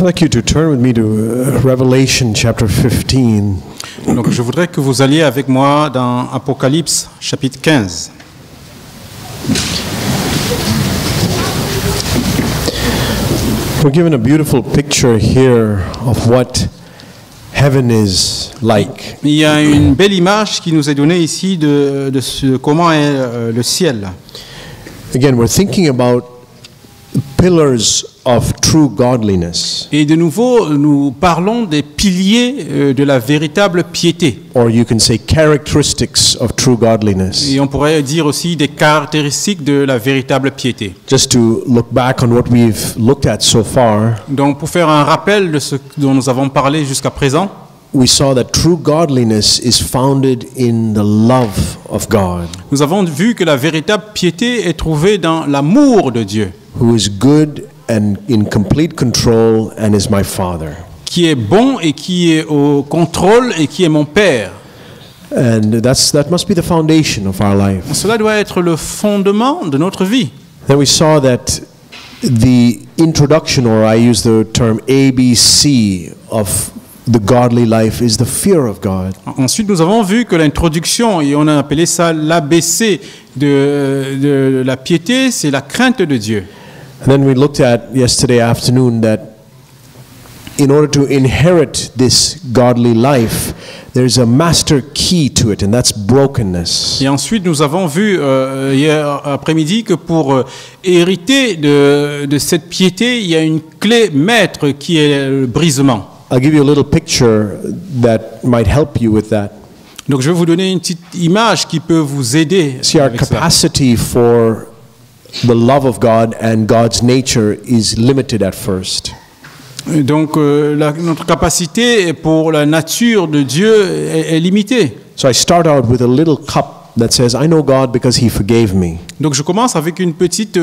I'd like you to turn with me to Revelation chapter 15. Donc je voudrais que vous alliez avec moi dans Apocalypse chapitre 15. We're given a beautiful picture here of what heaven is like. Il y a une belle image qui nous est donnée ici de comment est le ciel. Again, we're thinking about pillars of true godliness. Et de nouveau, nous parlons des piliers de la véritable piété. Or you can say characteristics of true godliness. Et on pourrait dire aussi des caractéristiques de la véritable piété. Just to look back on what we've looked at so far, Donc pour faire un rappel de ce dont nous avons parlé jusqu'à présent, we saw that true godliness is founded in the love of God, nous avons vu que la véritable piété est trouvée dans l'amour de Dieu, who is good and in complete control and is my Father. qui est bon et qui est au contrôle et qui est mon Père. And that must be the foundation of our life. Cela doit être le fondement de notre vie. Then we saw that the introduction, or I use the term ABC of the godly life, is the fear of God. Ensuite, nous avons vu que l'introduction, et on a appelé ça l'ABC de la piété, c'est la crainte de Dieu. And then we looked at yesterday afternoon that in order to inherit this godly life, there's a master key to it, and that's brokenness. Et ensuite, nous avons vu hier après-midi que pour hériter de cette piété, il y a une clé maître qui est le brisement. I'll give you a little picture that might help you with that. Donc, je vais vous donner une petite image qui peut vous aider. See, our avec cela. capacity for the love of God and God's nature is limited at first. Donc, notre capacité pour la nature de Dieu est limitée. So I start out with a little cup that says, I know God because He forgave me. Donc, je commence avec une petite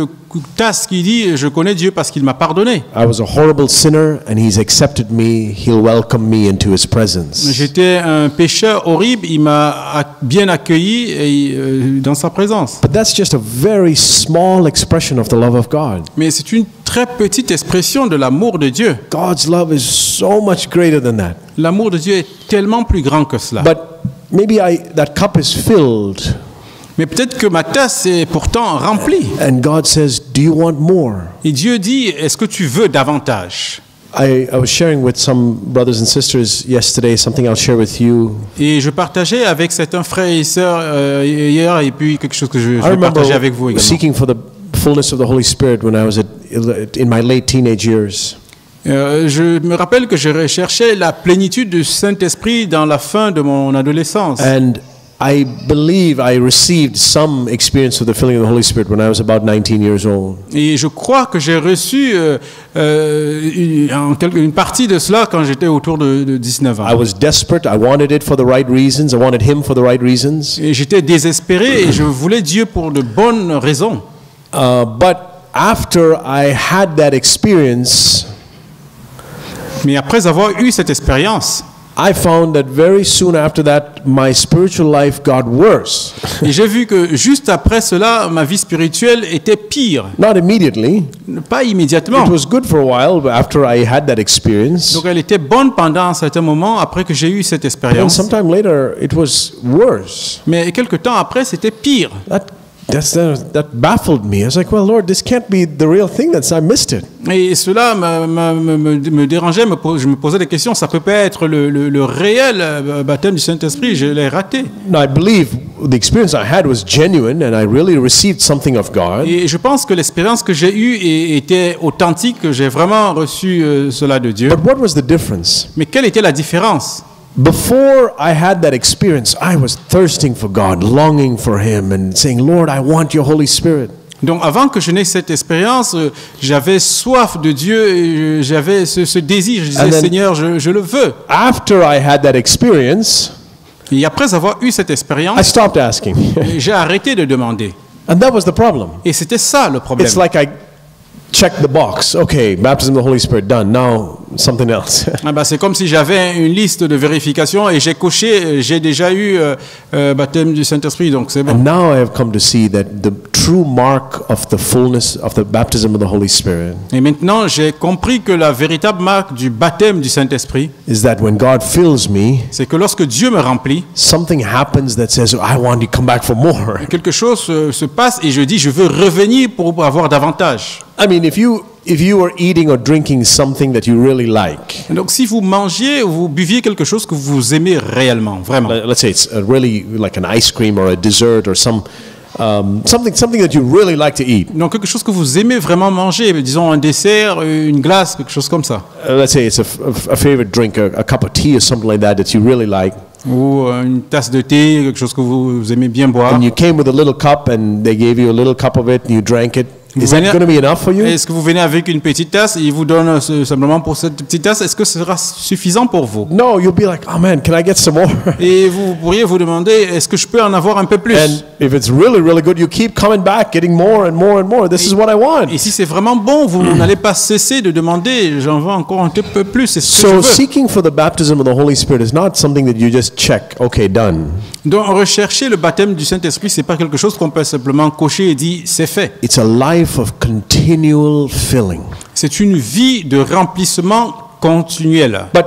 tasse qui dit « Je connais Dieu parce qu'il m'a pardonné ». I was a horrible sinner and He's accepted me. He'll welcome me into His presence. J'étais un pécheur horrible, il m'a bien accueilli dans sa présence. But that's just a very small expression of the love of God. Mais c'est une très petite expression de l'amour de Dieu. God's love is so much greater than that. L'amour de Dieu est tellement plus grand que cela. But maybe that cup is filled Mais peut-être que ma tasse est pourtant remplie. and God says, do you want more? Et Dieu dit, est-ce que tu veux davantage? I was sharing with some brothers and sisters yesterday, something I'll share with you. Et je partageais avec certains frères et sœurs hier, et puis quelque chose que je I vais remember partager avec vous également. seeking for the fullness of the Holy Spirit when I was in my late teenage years. Je me rappelle que je recherchais la plénitude du Saint-Esprit dans la fin de mon adolescence. And I believe I received some experience of the filling of the Holy Spirit when I was about 19 years old. Et je crois que j'ai reçu une partie de cela quand j'étais autour de 19 ans. I was desperate. I wanted it for the right reasons. I wanted Him for the right reasons. Et j'étais désespéré et je voulais Dieu pour de bonnes raisons. But after I had that experience, Mais après avoir eu cette expérience, I found that very soon after that, my spiritual life got worse. et j'ai vu que juste après cela, ma vie spirituelle était pire. Not immediately. Pas immédiatement. It was good for a while, but after I had that experience, Donc elle était bonne pendant un certain moment après que j'ai eu cette and expérience. sometime later, it was worse. Mais quelque temps après, c'était pire. That baffled me. I was like, well, Lord, this can't be the real thing. I missed it. Et cela me dérangeait, je me posais des questions. Ça peut pas être le réel baptême du Saint-Esprit, je l'ai raté. Now, I believe the experience I had was genuine and I really received something of God. Et je pense que l'expérience que j'ai eue était authentique, que j'ai vraiment reçu cela de Dieu. But what was the difference? Mais quelle était la différence? Before I had that experience, I was thirsting for God, longing for Him, and saying, Lord, I want your Holy Spirit. Donc avant que je n'aie cette expérience, j'avais soif de Dieu, et j'avais ce désir, je disais, Seigneur, je le veux. After I had that experience, et après avoir eu cette I expérience, stopped asking. j'ai arrêté de demander. And that was the problem. Et c'était ça le problème. It's like check the box. Okay, baptism of the Holy Spirit done. Now something else. Ah bah, c'est comme si j'avais une liste de vérification et j'ai coché, j'ai déjà eu baptême du Saint-Esprit, donc c'est bon. And now I have come to see that the true mark of the fullness of the baptism of the Holy Spirit Et maintenant, j'ai compris que la véritable marque du baptême du Saint-Esprit, is that when God fills me, c'est que lorsque Dieu me remplit, something happens that says, I want to come back for more. quelque chose se passe et je dis, je veux revenir pour avoir davantage. I mean, if you are eating or drinking something that you really like, Donc si vous mangez ou vous buviez quelque chose que vous aimez réellement, vraiment, let's say it's really like an ice cream or a dessert or something that you really like to eat. donc quelque chose que vous aimez vraiment manger, disons un dessert, une glace, quelque chose comme ça, Let's say it's a favorite drink, a cup of tea or something like that you really like. ou une tasse de thé, quelque chose que vous aimez bien boire. And you came with a little cup and they gave you a little cup of it and you drank it. Is that going to be enough for you? Est-ce que vous venez avec une petite tasse et ils vous donnent simplement pour cette petite tasse, est-ce que ce sera suffisant pour vous? No, you'll be like, oh man, can I get some more? Et vous pourriez vous demander, est-ce que je peux en avoir un peu plus? And if it's really, really good, you keep coming back, getting more and more and more. This is what I want. Et si c'est vraiment bon, vous n'allez pas cesser de demander, j'en veux encore un peu plus, c'est ce que je So veux. seeking for the baptism of the Holy Spirit is not something that you just check, okay, done. Donc rechercher le baptême du Saint-Esprit, c'est pas quelque chose qu'on peut simplement cocher et dire c'est fait. It's a life of continual filling. C'est une vie de remplissement continuel. But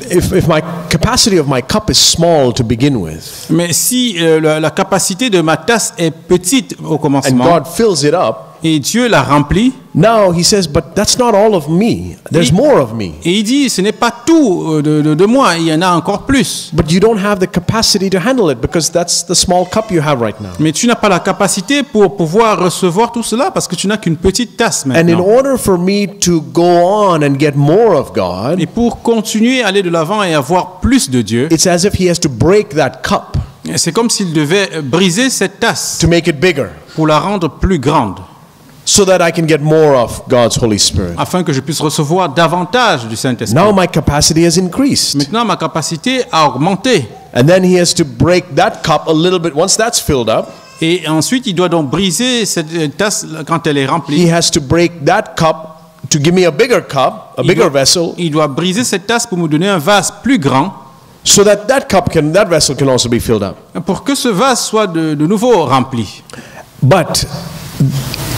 if my capacity of my cup is small to begin with, Mais si la capacité de ma tasse est petite au and commencement God fills it up, et Dieu la remplit, now he says, but that's not all of me. There's more of me. et il dit ce n'est pas tout de moi, il y en a encore plus. But you don't have the capacity to handle it because that's the small cup you have right now. Mais tu n'as pas la capacité pour pouvoir recevoir tout cela parce que tu n'as qu'une petite tasse And in maintenant. order for me to go on and get more of God, Et pour continuer à aller de l'avant et avoir plus de Dieu, it's as if he has to break that cup c'est comme s'il devait briser cette tasse to make it bigger pour la rendre plus grande, so that I can get more of God's Holy Spirit. afin que je puisse recevoir davantage du Saint-Esprit. Now my capacity has increased. Maintenant, ma capacité a augmenté. And then he has to break that cup a little bit. Once that's filled up, Et ensuite, il doit donc briser cette tasse quand elle est he remplie. has to break that cup to give me a bigger cup, a bigger vessel, Il doit briser cette tasse pour me donner un vase plus grand, so that that vessel can also be filled up. pour que ce vase soit de nouveau rempli. But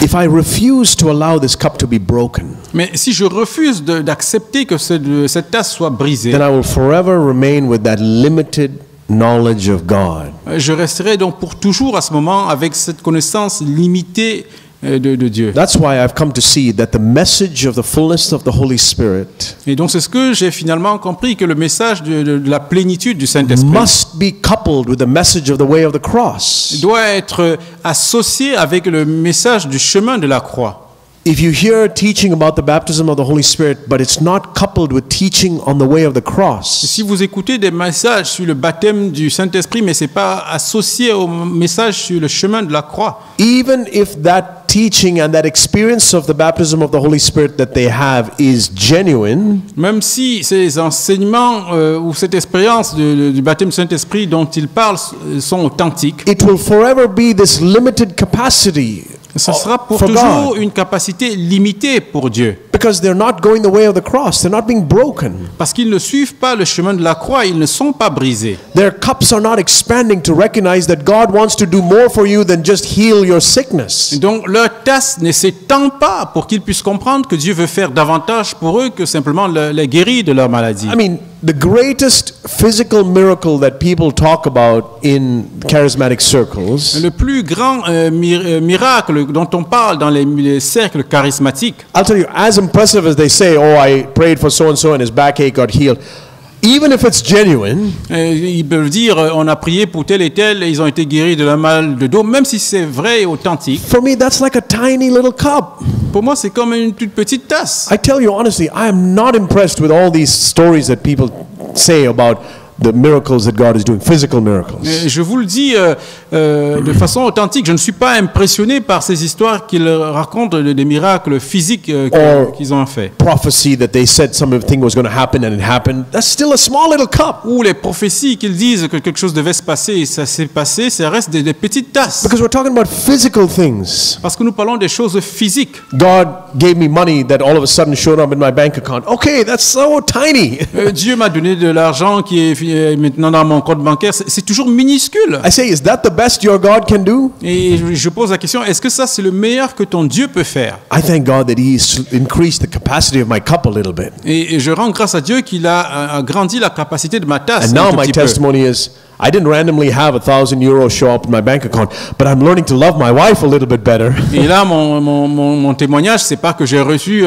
if I refuse to allow this cup to be broken, Mais si je refuse d'accepter que cette tasse soit brisée, then I will forever remain with that limited knowledge of God. je resterai donc pour toujours à ce moment avec cette connaissance limitée de Dieu. That's why I've come to see that the message of the fullness of the Holy Spirit Et donc c'est ce que j'ai finalement compris, que le message de la plénitude du Saint-Esprit must be coupled with the message of the way of the cross. doit être associé avec le message du chemin de la croix. If you hear teaching about the baptism of the Holy Spirit, but it's not coupled with teaching on the way of the cross, Si vous écoutez des messages sur le baptême du Saint-Esprit, mais ce n'est pas associé au message sur le chemin de la croix, even if that teaching and that experience of the baptism of the Holy Spirit that they have is genuine, même si ces enseignements ou cette expérience du baptême du Saint-Esprit dont ils parlent sont authentiques, it will forever be this limited capacity ce sera pour for toujours God, une capacité limitée pour Dieu. because they're not going the way of the cross. They're not being broken. Parce qu'ils ne suivent pas le chemin de la croix, ils ne sont pas brisés. Their cups are not expanding to recognize that God wants to do more for you than just heal your sickness. Et donc leur tasse ne s'étend pas pour qu'ils puissent comprendre que Dieu veut faire davantage pour eux que simplement les guérir de leur maladie. I mean, the greatest physical miracle that people talk about in charismatic circles, Le plus grand miracle dont on parle dans les cercles charismatiques, I'll tell you, as impressive as they say, oh, I prayed for so and his backache got healed, even if it's genuine, ils peuvent dire on a prié pour tel et tel et ils ont été guéris de leur mal de dos, même si c'est vrai et authentique. for me, that's like a tiny little cup. Pour moi, c'est comme une toute petite tasse. I tell you honestly, I am not impressed with all these stories that people say about the miracles that God is doing, physical miracles. Je vous le dis de façon authentique, je ne suis pas impressionné par ces histoires qu'ils racontent des miracles physiques qu'ils ont fait. Prophecy that they said something was going to happen and it happened. That's still a small little cup. Ou les prophéties qu'ils disent que quelque chose devait se passer et ça s'est passé, ça reste des petites tasses. Because we're talking about physical things. Parce que nous parlons des choses physiques. God gave me money that all of a sudden showed up in my bank account. Okay, that's so tiny. Dieu m'a donné de l'argent qui est maintenant dans mon compte bancaire. C'est toujours minuscule. I say, is that the best your God can do? Et je pose la question, est-ce que ça c'est le meilleur que ton Dieu peut faire? I thank God that He's increased the capacity of my cup a little bit. Et je rends grâce à Dieu qu'il a agrandi la capacité de ma tasse. And now un tout my petit peu. testimony is, I didn't randomly have €1,000 show up in my bank account, but I'm learning to love my wife a little bit better. Et là, mon témoignage, c'est pas que j'ai reçu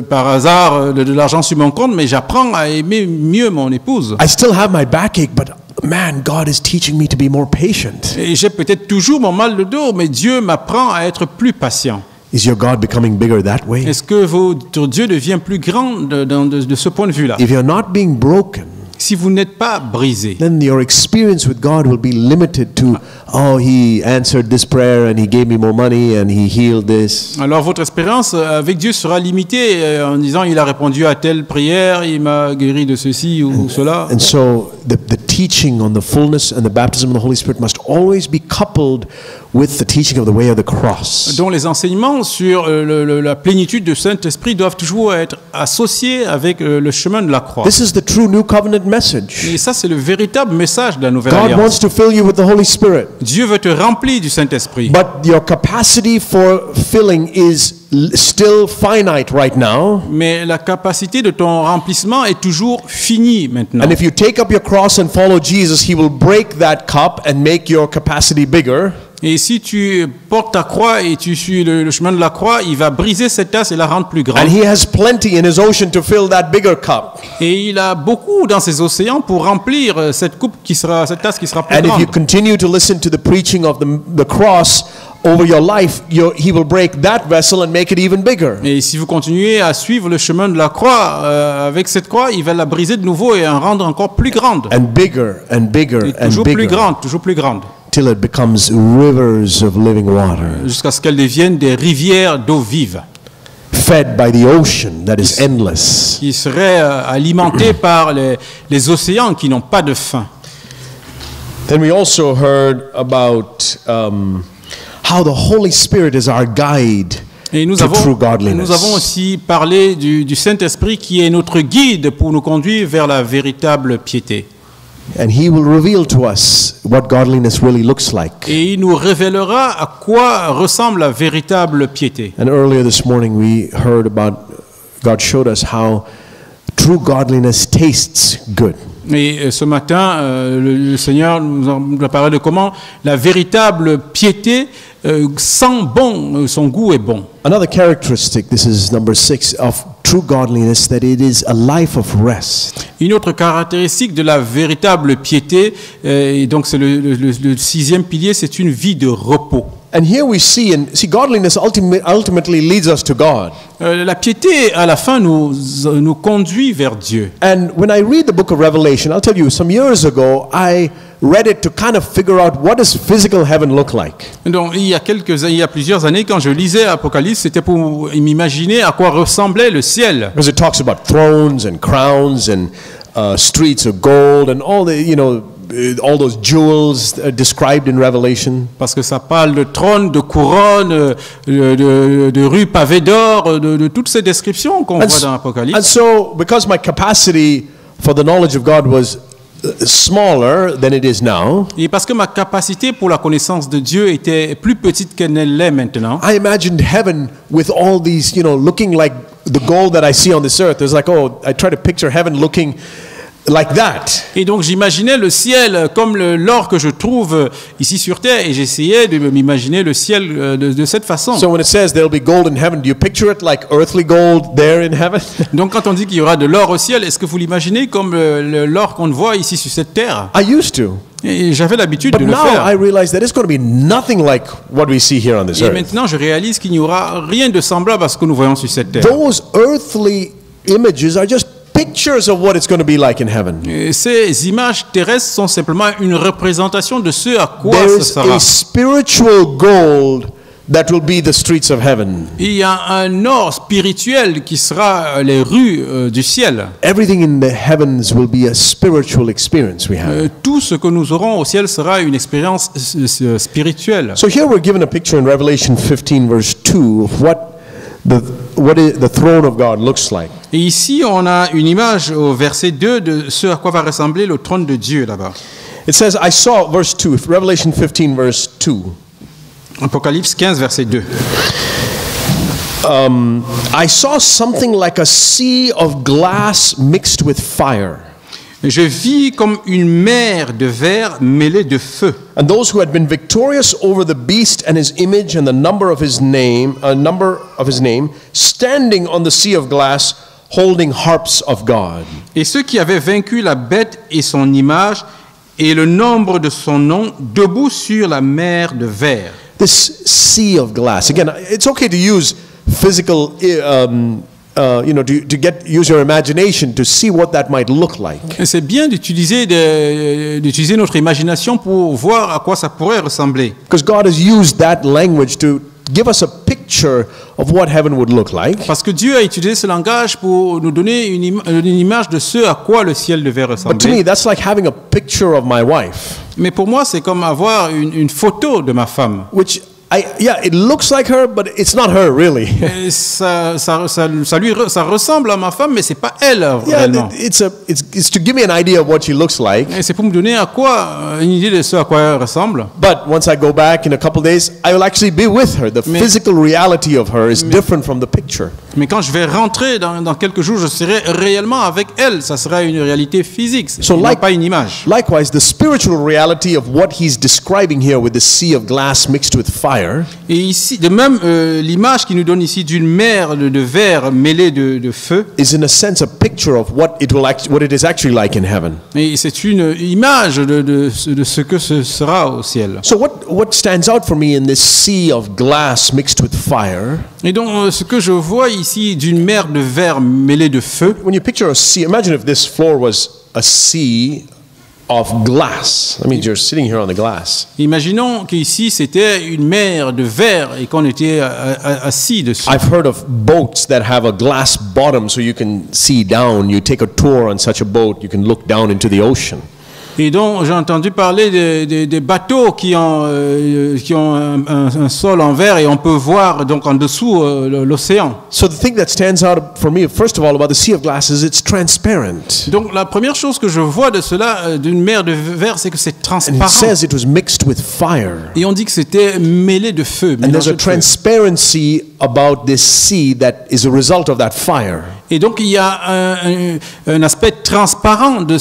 par hasard de l'argent sur mon compte, mais j'apprends à aimer mieux mon épouse. I still have my backache, but man, God is teaching me to be more patient. Et j'ai peut-être toujours mon mal de dos, mais Dieu m'apprend à être plus patient. Is your God becoming bigger that way? Est-ce que votre Dieu devient plus grand de ce point de vue-là? If you're not being broken, Si vous n'êtes pas brisé, then your experience with God will be limited to, oh, He answered this prayer and He gave me more money and He healed this. alors votre expérience avec Dieu sera limitée en disant il a répondu à telle prière, il m'a guéri de ceci ou cela. And so the teaching on the fullness and the baptism of the Holy Spirit must always be coupled with the teaching of the way of the cross. Donc les enseignements sur la plénitude du Saint-Esprit doivent toujours être associés avec le chemin de la croix. This is the true new covenant message. Et ça, c'est le véritable message de la Nouvelle God Alliance. wants to fill you with the Holy Spirit, Dieu veut te remplir du Saint-Esprit. but your capacity for filling is still finite right now. Mais la capacité de ton remplissement est toujours finie maintenant. And if you take up your cross and follow Jesus, He will break that cup and make your capacity bigger. Et si tu portes ta croix et tu suis le chemin de la croix, il va briser cette tasse et la rendre plus grande. And He has plenty in His ocean to fill that bigger cup. Et il a beaucoup dans ses océans pour remplir cette cette tasse qui sera plus And if you grande. continue to listen to the preaching of the cross over your life, He will break that vessel and make it even bigger. Et si vous continuez à suivre le chemin de la croix, avec cette croix, il va la briser de nouveau et en rendre encore plus grande. And bigger and bigger Et and toujours plus bigger. grande, toujours plus grande. Till it becomes rivers of living water, Jusqu'à ce qu'elles deviennent des rivières d'eau vive, fed by the ocean that is endless. qui seraient alimentées par les océans qui n'ont pas de fin. Then we also heard about how the Holy Spirit is our guide Et nous to true avons godliness. aussi parlé du Saint-Esprit qui est notre guide pour nous conduire vers la véritable piété. And He will reveal to us what godliness really looks like. Et il nous révélera à quoi ressemble la véritable piété. And earlier this morning we heard about, God showed us how true godliness tastes good. Et ce matin, le Seigneur nous a parlé de comment la véritable piété sent bon, son goût est bon. Another characteristic, this is number 6, of true godliness, that it is a life of rest. Une autre caractéristique de la véritable piété, et donc c'est le sixième pilier, c'est une vie de repos. And here we see godliness ultimately leads us to God. La piété, à la fin, nous conduit vers Dieu. And when I read the book of Revelation, I'll tell you, some years ago, I read it to kind of figure out what does physical heaven look like. Donc, il y a plusieurs années, quand je lisais Apocalypse, c'était pour m'imaginer à quoi ressemblait le ciel. Because it talks about thrones and crowns and streets of gold and all the, all those jewels described in Revelation. Parce que ça parle de trône, de couronne, de rues pavées d'or, de toutes ces descriptions qu'on voit dans And Apocalypse. so, because my capacity for the knowledge of God was smaller than it is now, Et parce que ma capacité pour la connaissance de Dieu était plus petite qu'elle ne l'est maintenant, I imagined heaven with all these, looking like the gold that I see on this earth. There's like, I try to picture heaven looking like that. et donc j'imaginais le ciel comme l'or que je trouve ici sur terre, et j'essayais de m'imaginer le ciel de cette façon. So when it says there'll be gold in heaven, do you picture it like earthly gold there in heaven? Donc quand on dit qu'il y aura de l'or au ciel, est-ce que vous l'imaginez comme l'or qu'on voit ici sur cette terre? I used to. Et j'avais l'habitude But de le now faire. I realize that it's going to be nothing like what we see here on this Et earth. maintenant je réalise qu'il n'y aura rien de semblable à ce que nous voyons sur cette terre. Those earthly images are just pictures pictures of what it's going to be like in heaven. Et ces images terrestres sont simplement une représentation de ce à quoi There ce is sera. a spiritual gold that will be the streets of heaven. Il y a un or spirituel qui sera les rues du ciel. Everything in the heavens will be a spiritual experience we have. Tout ce que nous aurons au ciel sera une expérience spirituelle. So here we're given a picture in Revelation 15 verse 2 of what the throne of God looks like. Et ici, on a une image au verset 2 de ce à quoi va ressembler le trône de Dieu là-bas. It says, I saw, verse 2, Revelation 15 verse 2. Apocalypse 15, verset 2. I saw something like a sea of glass mixed with fire. Je vis comme une mer de verre mêlée de feu. And those who had been victorious over the beast and his image and the number of his name, standing on the sea of glass, holding harps of God. Et ceux qui avaient vaincu la bête et son image et le nombre de son nom, debout sur la mer de verre. This sea of glass. Again, it's okay to use physical, use your imagination to see what that might look like. Et c'est bien d'utiliser notre imagination pour voir à quoi ça pourrait ressembler. Because God has used that language to give us a picture of what heaven would look like. Parce que Dieu a utilisé ce langage pour nous donner une image de ce à quoi le ciel devait But to me, ressembler. that's like having a picture of my wife, Mais pour moi, c'est comme avoir une photo de ma femme. which it looks like her, but it's not her really. Et ça ressemble à ma femme, mais c'est pas elle réellement. It's to give me an idea of what she looks like. Et c'est pour me donner une idée de ce à quoi elle ressemble. But once I go back in a couple of days, I will actually be with her. The physical reality of her is different from the picture. Mais quand je vais rentrer dans quelques jours, je serai réellement avec elle. Ça sera une réalité physique, pas une image. Likewise, the spiritual reality of what he's describing here with the sea of glass mixed with fire. Et ici, de même, l'image qu'il nous donne ici d'une mer de verre mêlée de feu, is in a sense a picture of what it is actually like in heaven. et c'est une image de ce que ce sera au ciel. So what stands out for me in this sea of glass mixed with fire? Et donc, ce que je vois ici d'une mer de verre mêlée de feu, When you picture a sea, imagine if this floor was a sea of glass. That means you're sitting here on the glass. imaginons qu'ici c'était une mer de verre et qu'on était assis dessus. I've heard of boats that have a glass bottom so you can see down. You take a tour on such a boat, you can look down into the ocean. Et donc j'ai entendu parler des bateaux qui ont un sol en verre et on peut voir donc en dessous l'océan. So the thing that stands out for me, first of all, about the sea of glass is it's transparent. Donc la première chose que je vois de cela, d'une mer de verre, c'est que c'est And it transparent. says it was mixed with fire. Et on dit que c'était mêlé de feu. And there's mélangé a de feu. transparency about this sea that is a result of that fire. Et donc il y a un aspect transparent de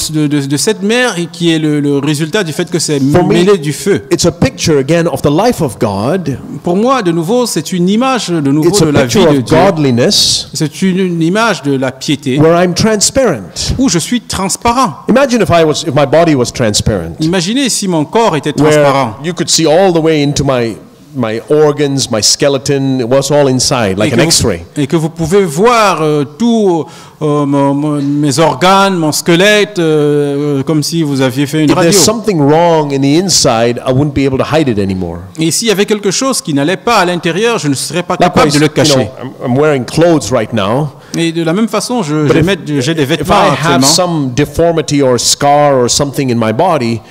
cette mer et qui est le résultat du fait que c'est For me, mêlé du feu. it's a picture again of the life of God. Pour moi, de nouveau, c'est une image de nouveau It's de a la vie picture de of Dieu. godliness C'est une image de la piété where I'm transparent. où je suis transparent. Imagine if my body was transparent, Imaginez si mon corps était where transparent. you could see all the way into my organs, my skeleton. It was all inside, like an X-ray. Et que vous pouvez voir tous mes organes, mon squelette, comme si vous aviez fait une If there's radio. something wrong in the inside, I wouldn't be able to hide it anymore. Et s'il y avait quelque chose qui n'allait pas à l'intérieur, je ne serais pas capable Likewise, de le cacher. I'm wearing clothes right now. Et de la même façon, j'ai des If vêtements I have actuellement. some deformity or scar or something in my body,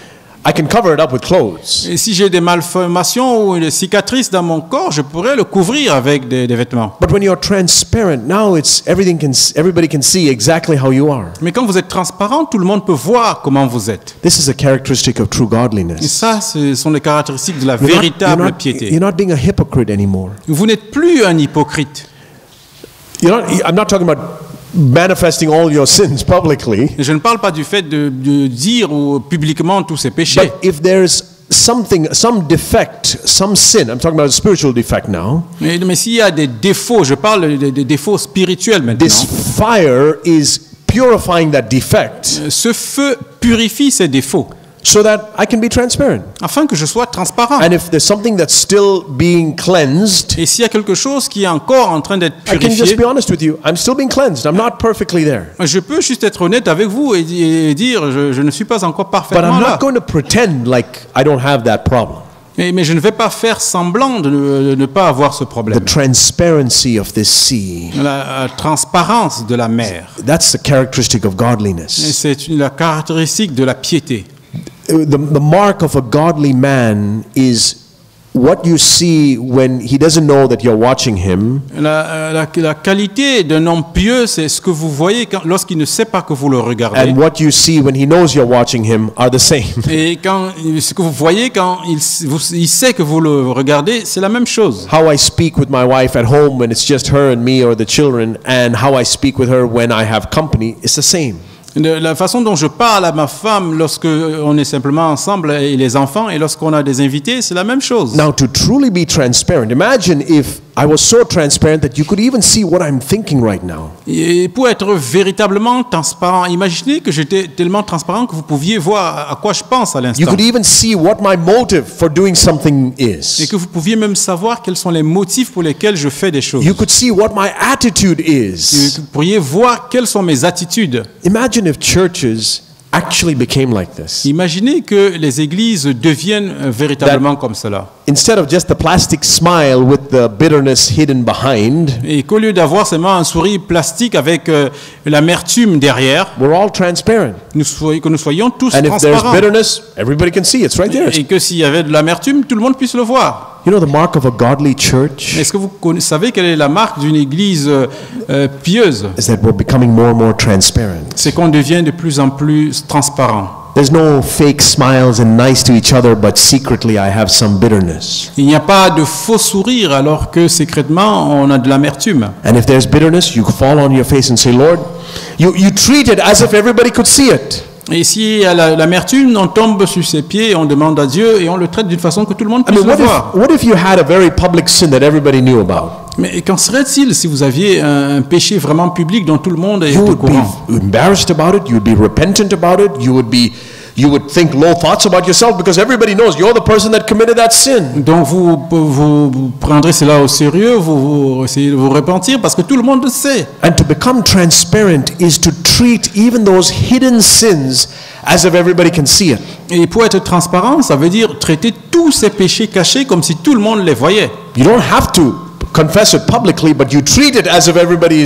I can cover it up with clothes. Et si j'ai des malformations ou des cicatrices dans mon corps, je pourrais le couvrir avec des vêtements. But when you're transparent, now everybody can see exactly how you are. Mais quand vous êtes transparent, tout le monde peut voir comment vous êtes. This is a characteristic of true Et godliness. ça, ce sont les caractéristiques de la You're véritable piété. you're not being a hypocrite anymore. Vous n'êtes plus un hypocrite. I'm not talking about manifesting all your sins publicly. Et je ne parle pas du fait de dire publiquement tous ses péchés. But if there's some defect, some sin, I'm talking about a spiritual defect now, Mais s'il y a des défauts, je parle des défauts spirituels maintenant. this fire is purifying that defect Ce feu purifie ces défauts. so that I can be transparent. afin que je sois transparent. And if there's something that's still being cleansed, Et s'il y a quelque chose qui est encore en train d'être I can just purifié, be honest with you. I'm still being cleansed. I'm not perfectly there. je peux juste être honnête avec vous et dire je ne suis pas encore But parfaitement I'm là. not going to pretend like I don't have that problem. Mais je ne vais pas faire semblant de ne pas avoir ce The problème. transparency of this sea, La transparence de la mer, that's the characteristic of et godliness. c'est la caractéristique de la piété. The mark of a godly man is what you see when he doesn't know that you're watching him, La qualité d'un homme pieux, c'est ce que vous voyez lorsqu'il ne sait pas que vous le regardez. and what you see when he knows you're watching him are the same. Et ce que vous voyez quand il sait que vous le regardez, c'est la même chose. How I speak with my wife at home when it's just her and me or the children, and how I speak with her when I have company is the same. La façon dont je parle à ma femme lorsque on est simplement ensemble et les enfants et lorsqu'on a des invités, c'est la même chose. Now, to truly be transparent, imagine if I was so transparent that you could even see what I'm thinking right now. Et pour être véritablement transparent, imaginez que j'étais tellement transparent que vous pouviez voir à quoi je pense à You l'instant. could even see what my motive for doing something Et is. que vous pouviez même savoir quels sont les motifs pour lesquels je fais des choses. You could see what my attitude Et is. que vous pourriez voir quelles sont mes attitudes. Imagine if churches actually became like this. Imaginez que les églises deviennent véritablement comme cela. Instead of just the plastic smile with the bitterness hidden behind, Et qu'au lieu d'avoir seulement un sourire plastique avec l'amertume derrière, we're all transparent. que nous soyons tous And if there's transparents. bitterness, everybody can see it. It's right there. Et que s'il y avait de l'amertume, tout le monde puisse le voir. You know the mark of a godly church Est-ce que vous savez quelle est la marque d'une église pieuse? is that we're becoming more and more transparent. C'est qu'on devient de plus en plus transparent. There's no fake smiles and nice to each other, but secretly I have some bitterness. Il n'y a pas de faux sourires alors que secrètement on a de l'amertume. And if there's bitterness, you fall on your face and say, Lord, you treat it as if everybody could see it. Et si à l'amertume, on tombe sur ses pieds, on demande à Dieu et on le traite d'une façon que tout le monde I puisse mean, le voir. what if you had a very public sin that everybody knew about? Mais qu'en serait-il si vous aviez un péché vraiment public dont tout le monde est You au would be courant? embarrassed about it. You would be repentant about it. You would think low thoughts about yourself because everybody knows you're the person that committed that sin. Donc vous prendrez cela au sérieux, vous essayez de vous repentir parce que tout le monde le sait. And to become transparent is to treat even those hidden sins as if everybody can see it. Et pour être transparent, ça veut dire traiter tous ces péchés cachés comme si tout le monde les voyait. You don't have to confess it publicly, but you treat it as if everybody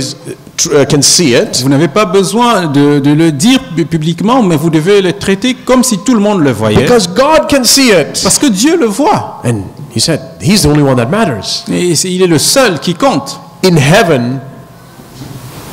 can see it. Vous n'avez pas besoin de le dire publiquement, mais vous devez le traiter comme si tout le monde le voyait. Because God can see it. Parce que Dieu le voit. And he said, he's the only one that matters. Et il est le seul qui compte. In heaven,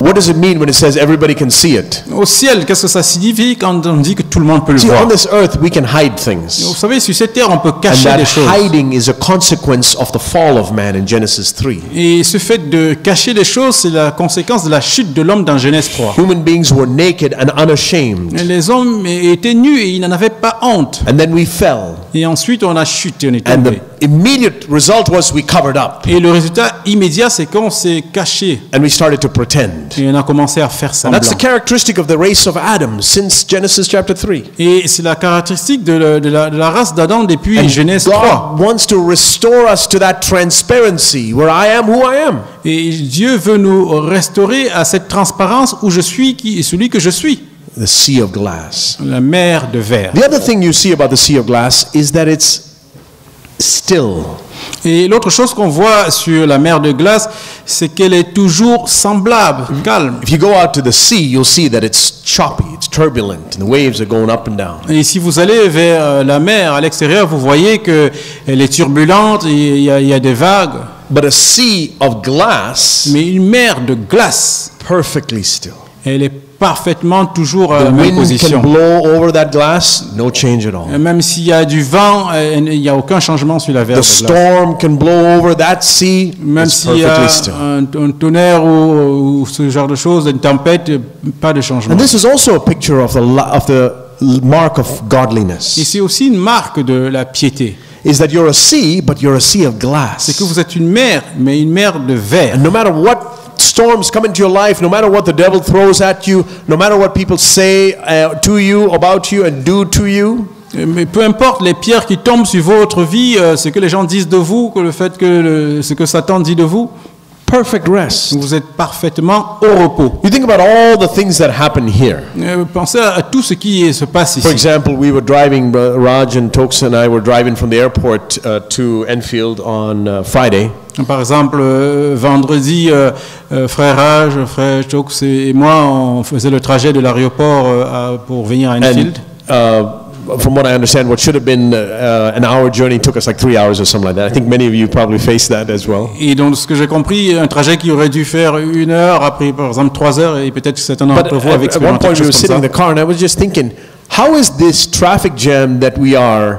what does it mean when it says everybody can see it? Au ciel, qu'est-ce que ça signifie quand on dit que tout le monde peut le See, voir? on this earth, we can hide Vous things. savez, sur cette terre, on peut And cacher that des choses. hiding is a consequence of the fall of man in Genesis 3. Et ce fait de cacher les choses, c'est la conséquence de la chute de l'homme dans Genèse 3. Human beings were naked and unashamed. Et les hommes étaient nus et ils n'en avaient pas honte. And then we fell. Et ensuite, on a chuté, on est And tombé. the immediate result was we covered up. Et le résultat immédiat, c'est qu'on s'est caché. And we started to pretend. Et on a commencé à faire And semblant. that's the characteristic of the race of Adam since Genesis chapter 3. Et c'est la caractéristique de la race d'Adam depuis And Genèse 3. God wants to restore us to that transparency where I am who I am. Et Dieu veut nous restaurer à cette transparence où je suis celui que je suis. The sea of glass. La mer de verre. The other thing you see about the sea of glass is that it's still. Et l'autre chose qu'on voit sur la mer de glace, c'est qu'elle est toujours semblable, calme. If you go out to the sea, you'll see that it's choppy, it's turbulent, and the waves are going up and down. Et si vous allez vers la mer à l'extérieur, vous voyez qu'elle est turbulente, il y a des vagues. But a sea of glass, Mais une mer de glace, perfectly still. elle est parfaitement toujours à The la même wind can position. blow over that glass, no change at all. Même s'il y a du vent, il n'y a aucun changement sur la mer The de glace. storm can blow over that sea, Même it's s'il y a perfectly still. un tonnerre ou ce genre de choses, une tempête, pas de changement. And this is also a picture of the mark of Et godliness. c'est aussi une marque de la piété. Is that you're a sea, but you're a sea of glass. C'est que vous êtes une mer, mais une mer de verre. And no matter what storms come into your life, no matter what the devil throws at you, no matter what people say to you, about you, and do to you, Mais peu importe les pierres qui tombent sur votre vie, ce que les gens disent de vous, que le fait que ce que Satan dit de vous, Perfect rest. vous êtes parfaitement au repos. You think about all the things that happen here. Pensez à tout ce qui se passe For ici. example, we were driving, Raj and Tokes and I were driving from the airport to Enfield on Friday. Par exemple, vendredi, frère Raj, frère Choks et moi, on faisait le trajet de l'aéroport pour venir à Enfield. From what I understand, what should have been an hour journey took us like 3 hours or something like that. I think many of you probably faced that as well. Et donc, ce que j'ai compris, un trajet qui aurait dû faire 1 heure, après par exemple 3 heures, et peut-être que certains d'entre vous avaient At one expérimenté point quelque we were chose sitting in comme the ça. car and I was just thinking, how is this traffic jam that we are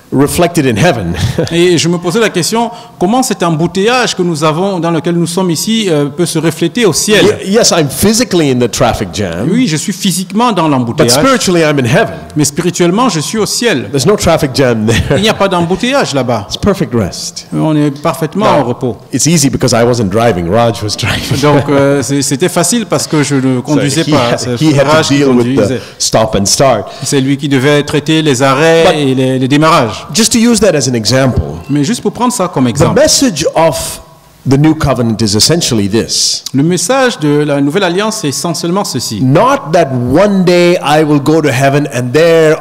reflected in heaven? Et je me posais la question, comment cet embouteillage que nous avons, dans lequel nous sommes ici, peut se refléter au ciel? Yes, I'm physically in the traffic jam, Oui, je suis physiquement dans but l'embouteillage, spiritually I'm in heaven. mais spirituellement, je suis au ciel. There's no traffic jam Il there. n'y a pas d'embouteillage là-bas. It's perfect rest. On est parfaitement Now, au repos. It's easy because I wasn't driving, Raj was driving. Donc, c'était facile parce que je ne So conduisais he pas. had, C'est he had Raj to qui deal with the conduisait. stop and start. C'est lui qui devait traiter les arrêts But- et les démarrages. Just to use that as an example, Mais juste pour prendre ça comme the exemple, message of the new covenant is essentially this. le message de la nouvelle alliance est essentiellement ceci. Not that one day I will go to heaven and there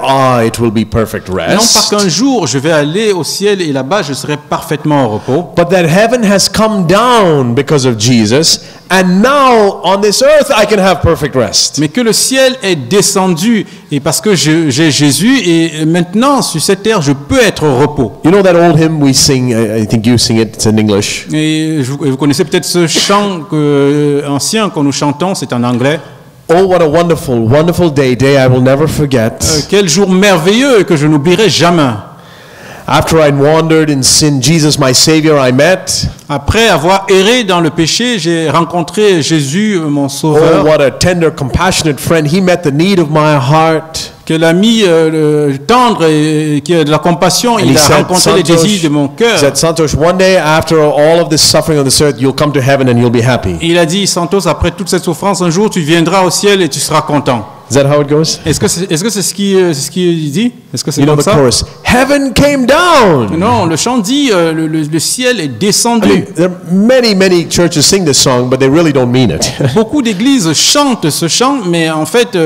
it will be perfect Non pas rest, qu'un jour je vais aller au ciel et là-bas je serai parfaitement au repos, but that heaven has come down because of Jesus, and now on this earth I can have perfect rest. mais que le ciel est descendu et parce que j'ai Jésus et maintenant sur cette terre je peux être au repos. You know that old hymn we sing, I think you sing it, it's in English. Et vous connaissez peut-être ce chant ancien que nous chantons, c'est en anglais. Oh, what a wonderful, wonderful day I will never forget. Quel jour merveilleux que je n'oublierai jamais. After I'd wandered in sin, Jesus, my Savior, I met. Après avoir erré dans le péché, j'ai rencontré Jésus, mon Oh, sauveur. what a tender, compassionate friend. He met the need of my heart. Quel ami tendre et qui a de la compassion, And il he a said, rencontré les désirs de mon cœur. Santosh, one day after all of this suffering on this earth, you'll come to heaven and you'll be happy. Il a dit, Santos, après toute cette souffrance, un jour tu viendras au ciel et tu seras content. Is that how it goes? Est-ce que c'est ce qu'il dit? Est-ce que c'est You know comme the ça? chorus. Heaven came down. Non, le chant dit, le ciel est I descendu. mean, there are many churches sing this song, but they really don't mean it. Beaucoup d'églises chantent ce chant, mais en fait,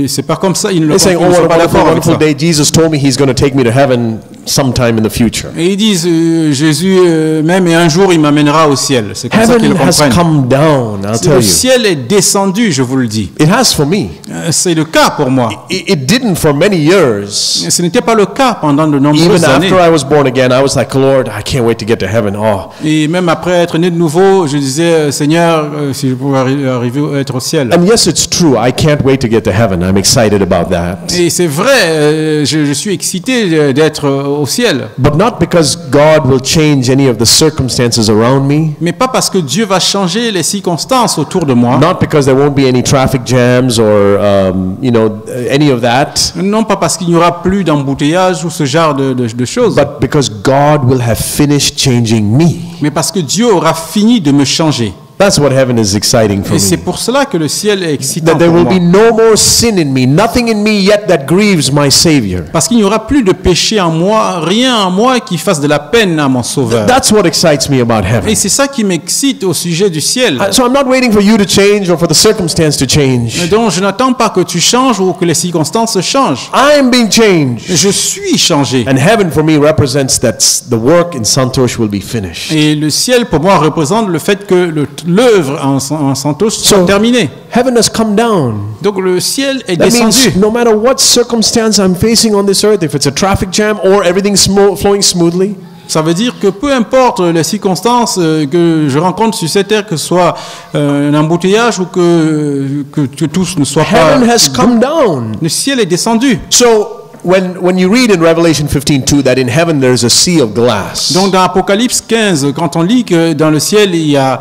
c'est pas comme ça. Ils ne They're saying, ils oh, ne what sont a pas wonderful, d'accord avec wonderful ça. day. Jesus told me he's going to take me to heaven sometime in the future. Et ils disent, Jésus même, et un jour il m'amènera au ciel. C'est comme ça qu'ils Heaven le has comprennent. come down, I'll tell Le you. ciel est descendu, je vous le dis. It has for me. C'est le cas pour moi. It didn't for many years. Ce n'était pas le cas pendant de nombreuses Even années. after I was born again, I was like, Lord, I can't wait to get to heaven. Oh, Et même après être né de nouveau, je disais, Seigneur, si je pouvais arriver à être au ciel. and yes, it's true. I can't wait to get to heaven. I'm excited about that. Et c'est vrai, je suis excité d'être au ciel. But not because God will change any of the circumstances around me. Mais pas parce que Dieu va changer les circonstances autour de moi. Not because there won't be any traffic jams or, any of that. Non pas parce qu'il n'y aura plus d'embouteillage ou ce genre de choses. But because God will have finished changing me. Mais parce que Dieu aura fini de me changer. That's what heaven is exciting for Et c'est me. pour cela que le ciel est excitant That there pour will moi. be no more sin in me, nothing in me yet that grieves my Savior. Parce qu'il n'y aura plus de péché en moi, rien en moi qui fasse de la peine à mon sauveur. That's what excites me about heaven. Et c'est ça qui m'excite au sujet du ciel. So I'm not waiting for you to change or for the circumstance to change. Donc je n'attends pas que tu changes ou que les circonstances changent. I am being changed. Je suis changé. And heaven for me represents that the work in Santosh will be finished. Et le ciel pour moi représente le fait que l'œuvre en Santos soit terminée. Heaven has come down. Donc le ciel est That means descendu. no matter what circumstance I'm facing on this earth, if it's a traffic jam or everything's flowing smoothly, Ça veut dire que peu importe les circonstances que je rencontre sur cette terre, que ce soit un embouteillage ou que tout ne soit pas... heaven has come down. Le ciel est descendu. So when you read in Revelation 15:2 that in heaven there's a sea of glass, Donc dans Apocalypse 15, quand on lit que dans le ciel il y a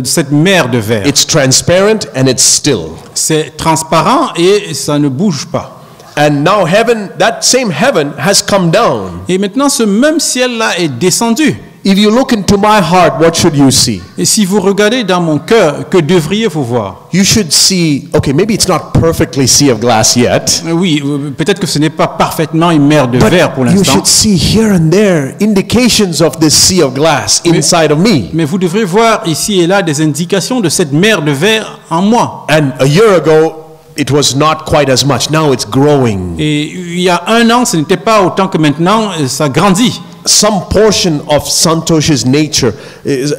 cette mer de verre, it's transparent and it's still. c'est transparent et ça ne bouge pas. And now heaven, that same heaven has come down. Et maintenant ce même ciel-là est descendu. if you look into my heart, what should you see? Et si vous regardez dans mon cœur, que devriez-vous voir? You should see, okay, maybe it's not perfectly sea of glass yet, Oui, peut-être que ce n'est pas parfaitement une mer de but verre pour you l'instant. should see here and there indications of this sea of glass inside of me. Mais vous devrez voir ici et là des indications de cette mer de verre en moi. And a year ago, it was not quite as much. Now it's growing. Et il y a un an, ce n'était pas autant que maintenant, ça grandit. Some portion of Santosh's nature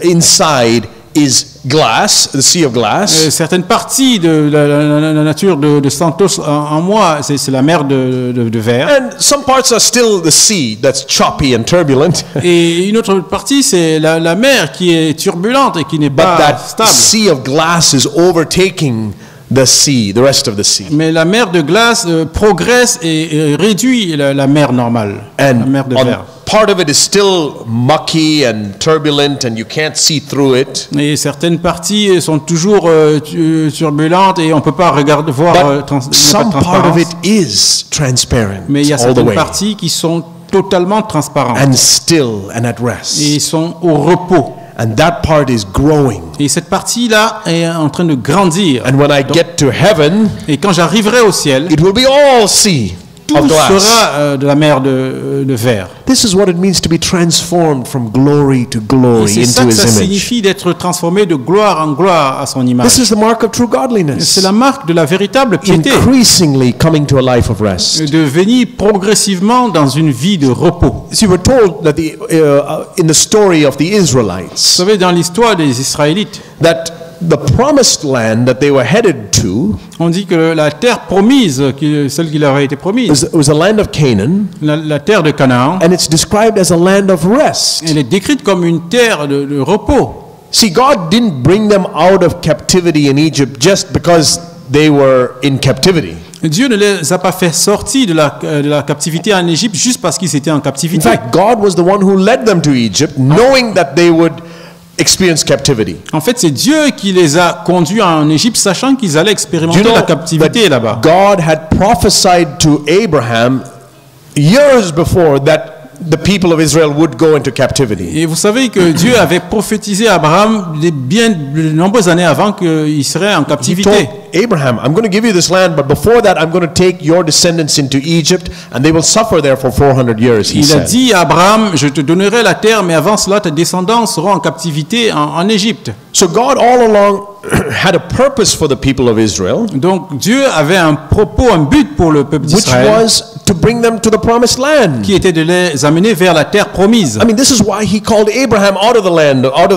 inside is glass, the sea of glass. Certaines parties de la nature de Santos en moi, c'est la mer de verre. And some parts are still the sea that's choppy and turbulent. Et une autre partie, c'est la mer qui est turbulente et qui n'est But pas that stable. sea of glass is overtaking the sea, the rest of the sea. Mais la mer de glace progresse et réduit la mer normale, la mer de verre. Part of it is still mucky and turbulent and you can't see through it. Et certaines parties sont toujours turbulentes et on ne peut pas voir But some part of it is transparent Mais il y a all the certaines way parties qui sont totalement transparentes and still and at rest. et sont au repos. And that part is growing. Et cette partie-là est en train de grandir. And when I get to heaven, Et quand j'arriverai au ciel, it will be all sea tout of glass. sera de la mer de verre. This is what it means to be transformed from glory to Et glory c'est ça into que ça his image. signifie d'être transformé de gloire en gloire à son image. This is the mark of true C'est godliness. la marque de la véritable piété, Increasingly coming to a life of rest. de venir progressivement dans une vie de repos. See, we're told that in the story of the Vous Israelites savez, dans l'histoire des Israélites, that the promised land that they were headed to on dit que la terre promise, celle qui leur a été promise, was a land of Canaan, la terre de Canaan, and it's described as a land of rest. elle est décrite comme une terre de repos. See, God didn't bring them out of captivity in Egypt just because they were in captivity. Dieu ne les a pas fait sortir de la captivité en Égypte juste parce qu'ils étaient en In captivité. fact, God was the one who led them to Egypt, knowing that they would experience captivity. En fait, c'est Dieu qui les a conduits en Égypte, sachant qu'ils allaient expérimenter Do you know la captivité là-bas. God had prophesied to Abraham years before that the people of Israel would go into captivity. Et vous savez que Dieu avait prophétisé à Abraham de nombreuses années avant qu'il serait en He captivité. told Abraham, I'm going to give you this land, but before that, I'm going to take your descendants into Egypt, and they will suffer there for 400 years, he Il a said. dit à Abraham, je te donnerai la terre, mais avant cela, tes descendants seront en captivité en Égypte. So God all along had a purpose for the people of Israel, Donc Dieu avait un propos, un but pour le peuple which d'Israël, was to bring them to the promised land. qui était de les amener vers la terre promise. I mean, this is why he called Abraham out of the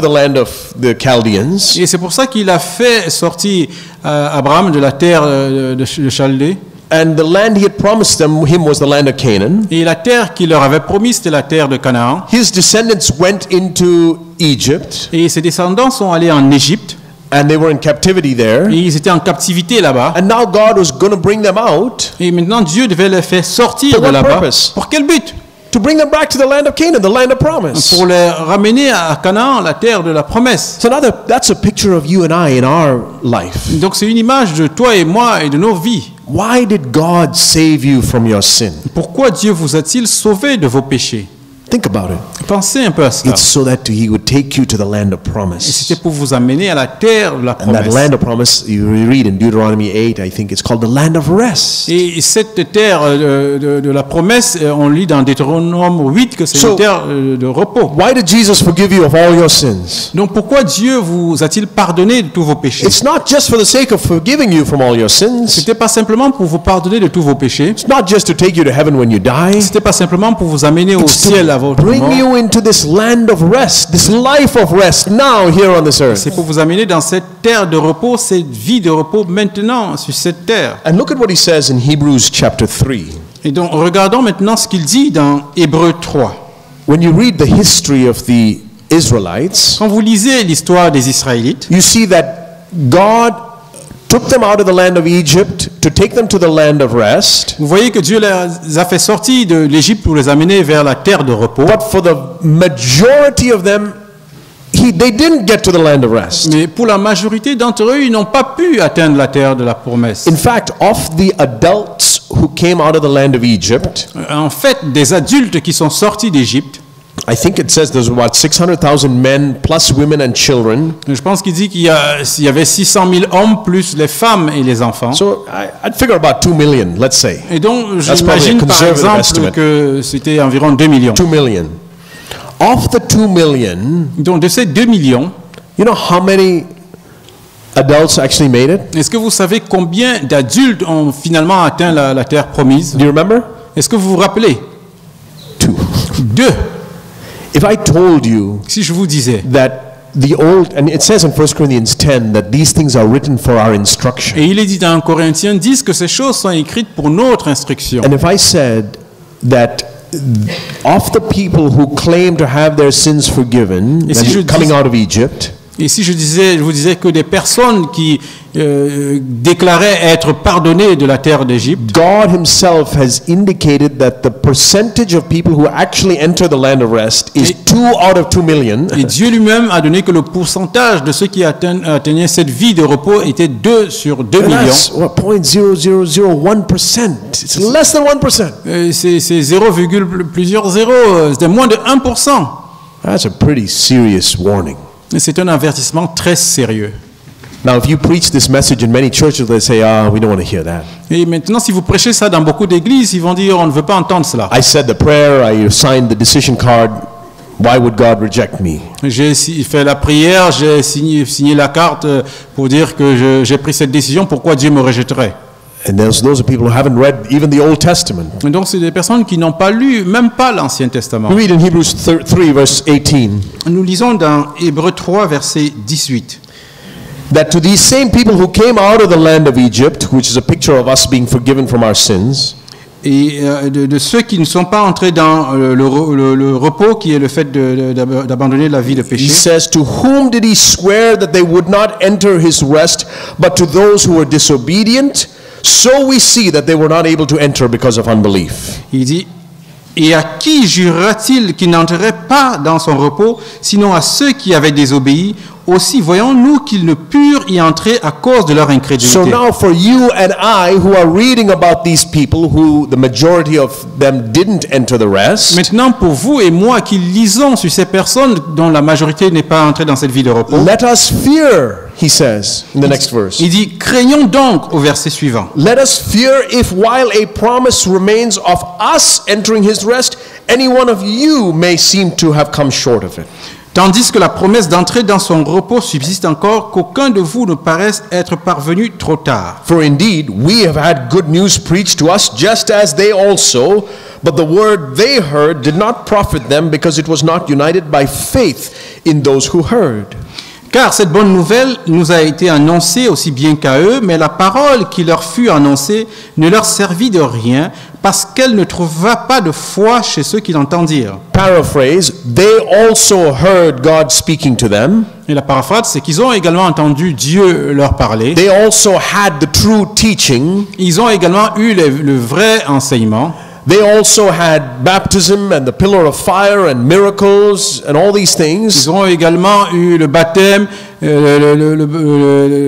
land of the Chaldeans. Et c'est pour ça qu'il a fait sortir Abraham de la terre de Chaldée. And the land he had promised him was the land of Canaan. Et la terre qu'il leur avait promise, c'était la terre de Canaan. His descendants went into Egypt, Et ses descendants sont allés en Égypte. and they were in captivity there. Et ils étaient en captivité là-bas. And now God was going to bring them out Et maintenant, Dieu devait les faire sortir For de what là-bas. purpose? Pour quel but? to bring them back to the land of Canaan, the land of promise. Pour les ramener à Canaan, la terre de la promesse. So now that's a picture of you and I in our life. Donc c'est une image de toi et moi et de nos vies. Why did God save you from your sin? Pourquoi Dieu vous a-t-il sauvé de vos péchés? Think about it. Pensez un peu à cela. It's so that he would take you to the land of Et promise. c'était pour vous amener à la terre de la And that promesse. land of promise, you read in Deuteronomy 8, I think it's called the land of rest. Et cette terre de la promesse, on lit dans Deutéronome 8 que c'est So- une terre de repos. Why did Jesus forgive you of all your sins? Donc pourquoi Dieu vous a-t-il pardonné de tous vos péchés? It's not just for the sake of forgiving you from all your sins. C'était pas simplement pour vous pardonner de tous vos péchés. It's not just to take you to heaven when you die. C'était pas simplement pour vous amener au It's ciel à to votre bring mort. you into this land of rest, this life of rest now here on this earth. C'est pour vous amener dans cette terre de repos, cette vie de repos maintenant sur cette terre. And look at what he says in Hebrews chapter 3. Et donc regardons maintenant ce qu'il dit dans Hébreux 3. When you read the history of the Israelites, Quand vous lisez l'histoire des Israélites, you see that God took them out of the land of Egypt to take them to the land of rest. vous voyez que Dieu les a fait sortir de l'Égypte pour les amener vers la terre de repos. But for the majority of them, they didn't get to the land of rest. Mais pour la majorité d'entre eux, ils n'ont pas pu atteindre la terre de la promesse. In fact, of the adults who came out of the land of Egypt, En fait, des adultes qui sont sortis d'Égypte, I think it says there's about 600,000 men plus women and children. Je pense qu'il dit qu'il y avait 600 000 hommes plus les femmes et les enfants. So I'd figure about 2 million, let's say. Et donc That's probably a j'imagine par conservative exemple estimate. que c'était environ 2 millions. 2 million. Of the 2 million, Donc de ces 2 millions, you know how many adults actually made it? est-ce que vous savez combien d'adultes ont finalement atteint la terre promise? Do you remember? Est-ce que vous vous rappelez? 2. 2. If I told you Si je vous disais, that the old, and it says in 1 Corinthians 10 that these things are written for our instruction. et il est dit dans Corinthiens 10 que ces choses sont écrites pour notre instruction. And if I said that of the people who claim to have their sins forgiven, Et si je coming dis- out of Egypt, Et si je vous disais que des personnes qui déclaraient être pardonnées de la terre d'Égypte, God himself has indicated that the percentage of people who actually enter the land of rest is 2 out of 2 million. et Dieu lui-même a donné que le pourcentage de ceux qui atteignaient cette vie de repos était 2 sur 2 And millions. that's what, 0.0001%. It's less than 1%. C'est 0, plusieurs zéros, c'était moins de 1%. That's a pretty serious warning. Et c'est un avertissement très sérieux. Now, if you preach this message in many churches, they say, we don't want to hear that. Et maintenant, si vous prêchez ça dans beaucoup d'églises, ils vont dire on ne veut pas entendre cela. I said the prayer, I signed the decision card. Why would God reject me? J'ai fait la prière, j'ai signé la carte pour dire que j'ai pris cette décision, pourquoi Dieu me rejetterait? And those are people who haven't read even the Old Testament. Et donc, c'est des personnes qui n'ont pas lu, même pas l'Ancien Testament. We read in Hebrews 3, verse 18, Nous lisons dans Hébreux 3, verset 18. that to these same people who came out of the land of Egypt, which is a picture of us being forgiven from our sins, Et de ceux qui ne sont pas entrés dans le repos, qui est le fait d'abandonner la vie de he péché. says, to whom did he swear that they would not enter his rest, but to those who were disobedient? So we see that they were not able to enter because of unbelief. Il dit, et à qui jurera-t-il qu'il n'entrerait pas dans son repos, sinon à ceux qui avaient désobéi? Aussi voyons-nous qu'ils ne purent y entrer à cause de leur So incrédulité. now for you and I who are reading about these people who the majority of them didn't enter the rest, Maintenant, pour vous et moi qui lisons sur ces personnes dont la majorité n'est pas entrée dans cette vie de repos, let us fear, he says in the next verse. il dit, craignons donc au verset suivant. Let us fear if while a promise remains of us entering his rest, any one of you may seem to have come short of it. Tandis que la promesse d'entrer dans son repos subsiste encore, qu'aucun de vous ne paraisse être parvenu trop tard. For indeed, we have had good news preached to us just as they also, but the word they heard did not profit them because it was not united by faith in those who heard. Car cette bonne nouvelle nous a été annoncée aussi bien qu'à eux, mais la parole qui leur fut annoncée ne leur servit de rien, parce qu'elle ne trouva pas de foi chez ceux qui l'entendirent. Paraphrase, they also heard God speaking to them. Et la paraphrase, c'est qu'ils ont également entendu Dieu leur parler. They also had the true teaching. Ils ont également eu le vrai enseignement. They also had baptism and the pillar of fire and miracles and all these things. Ils ont également eu le baptême,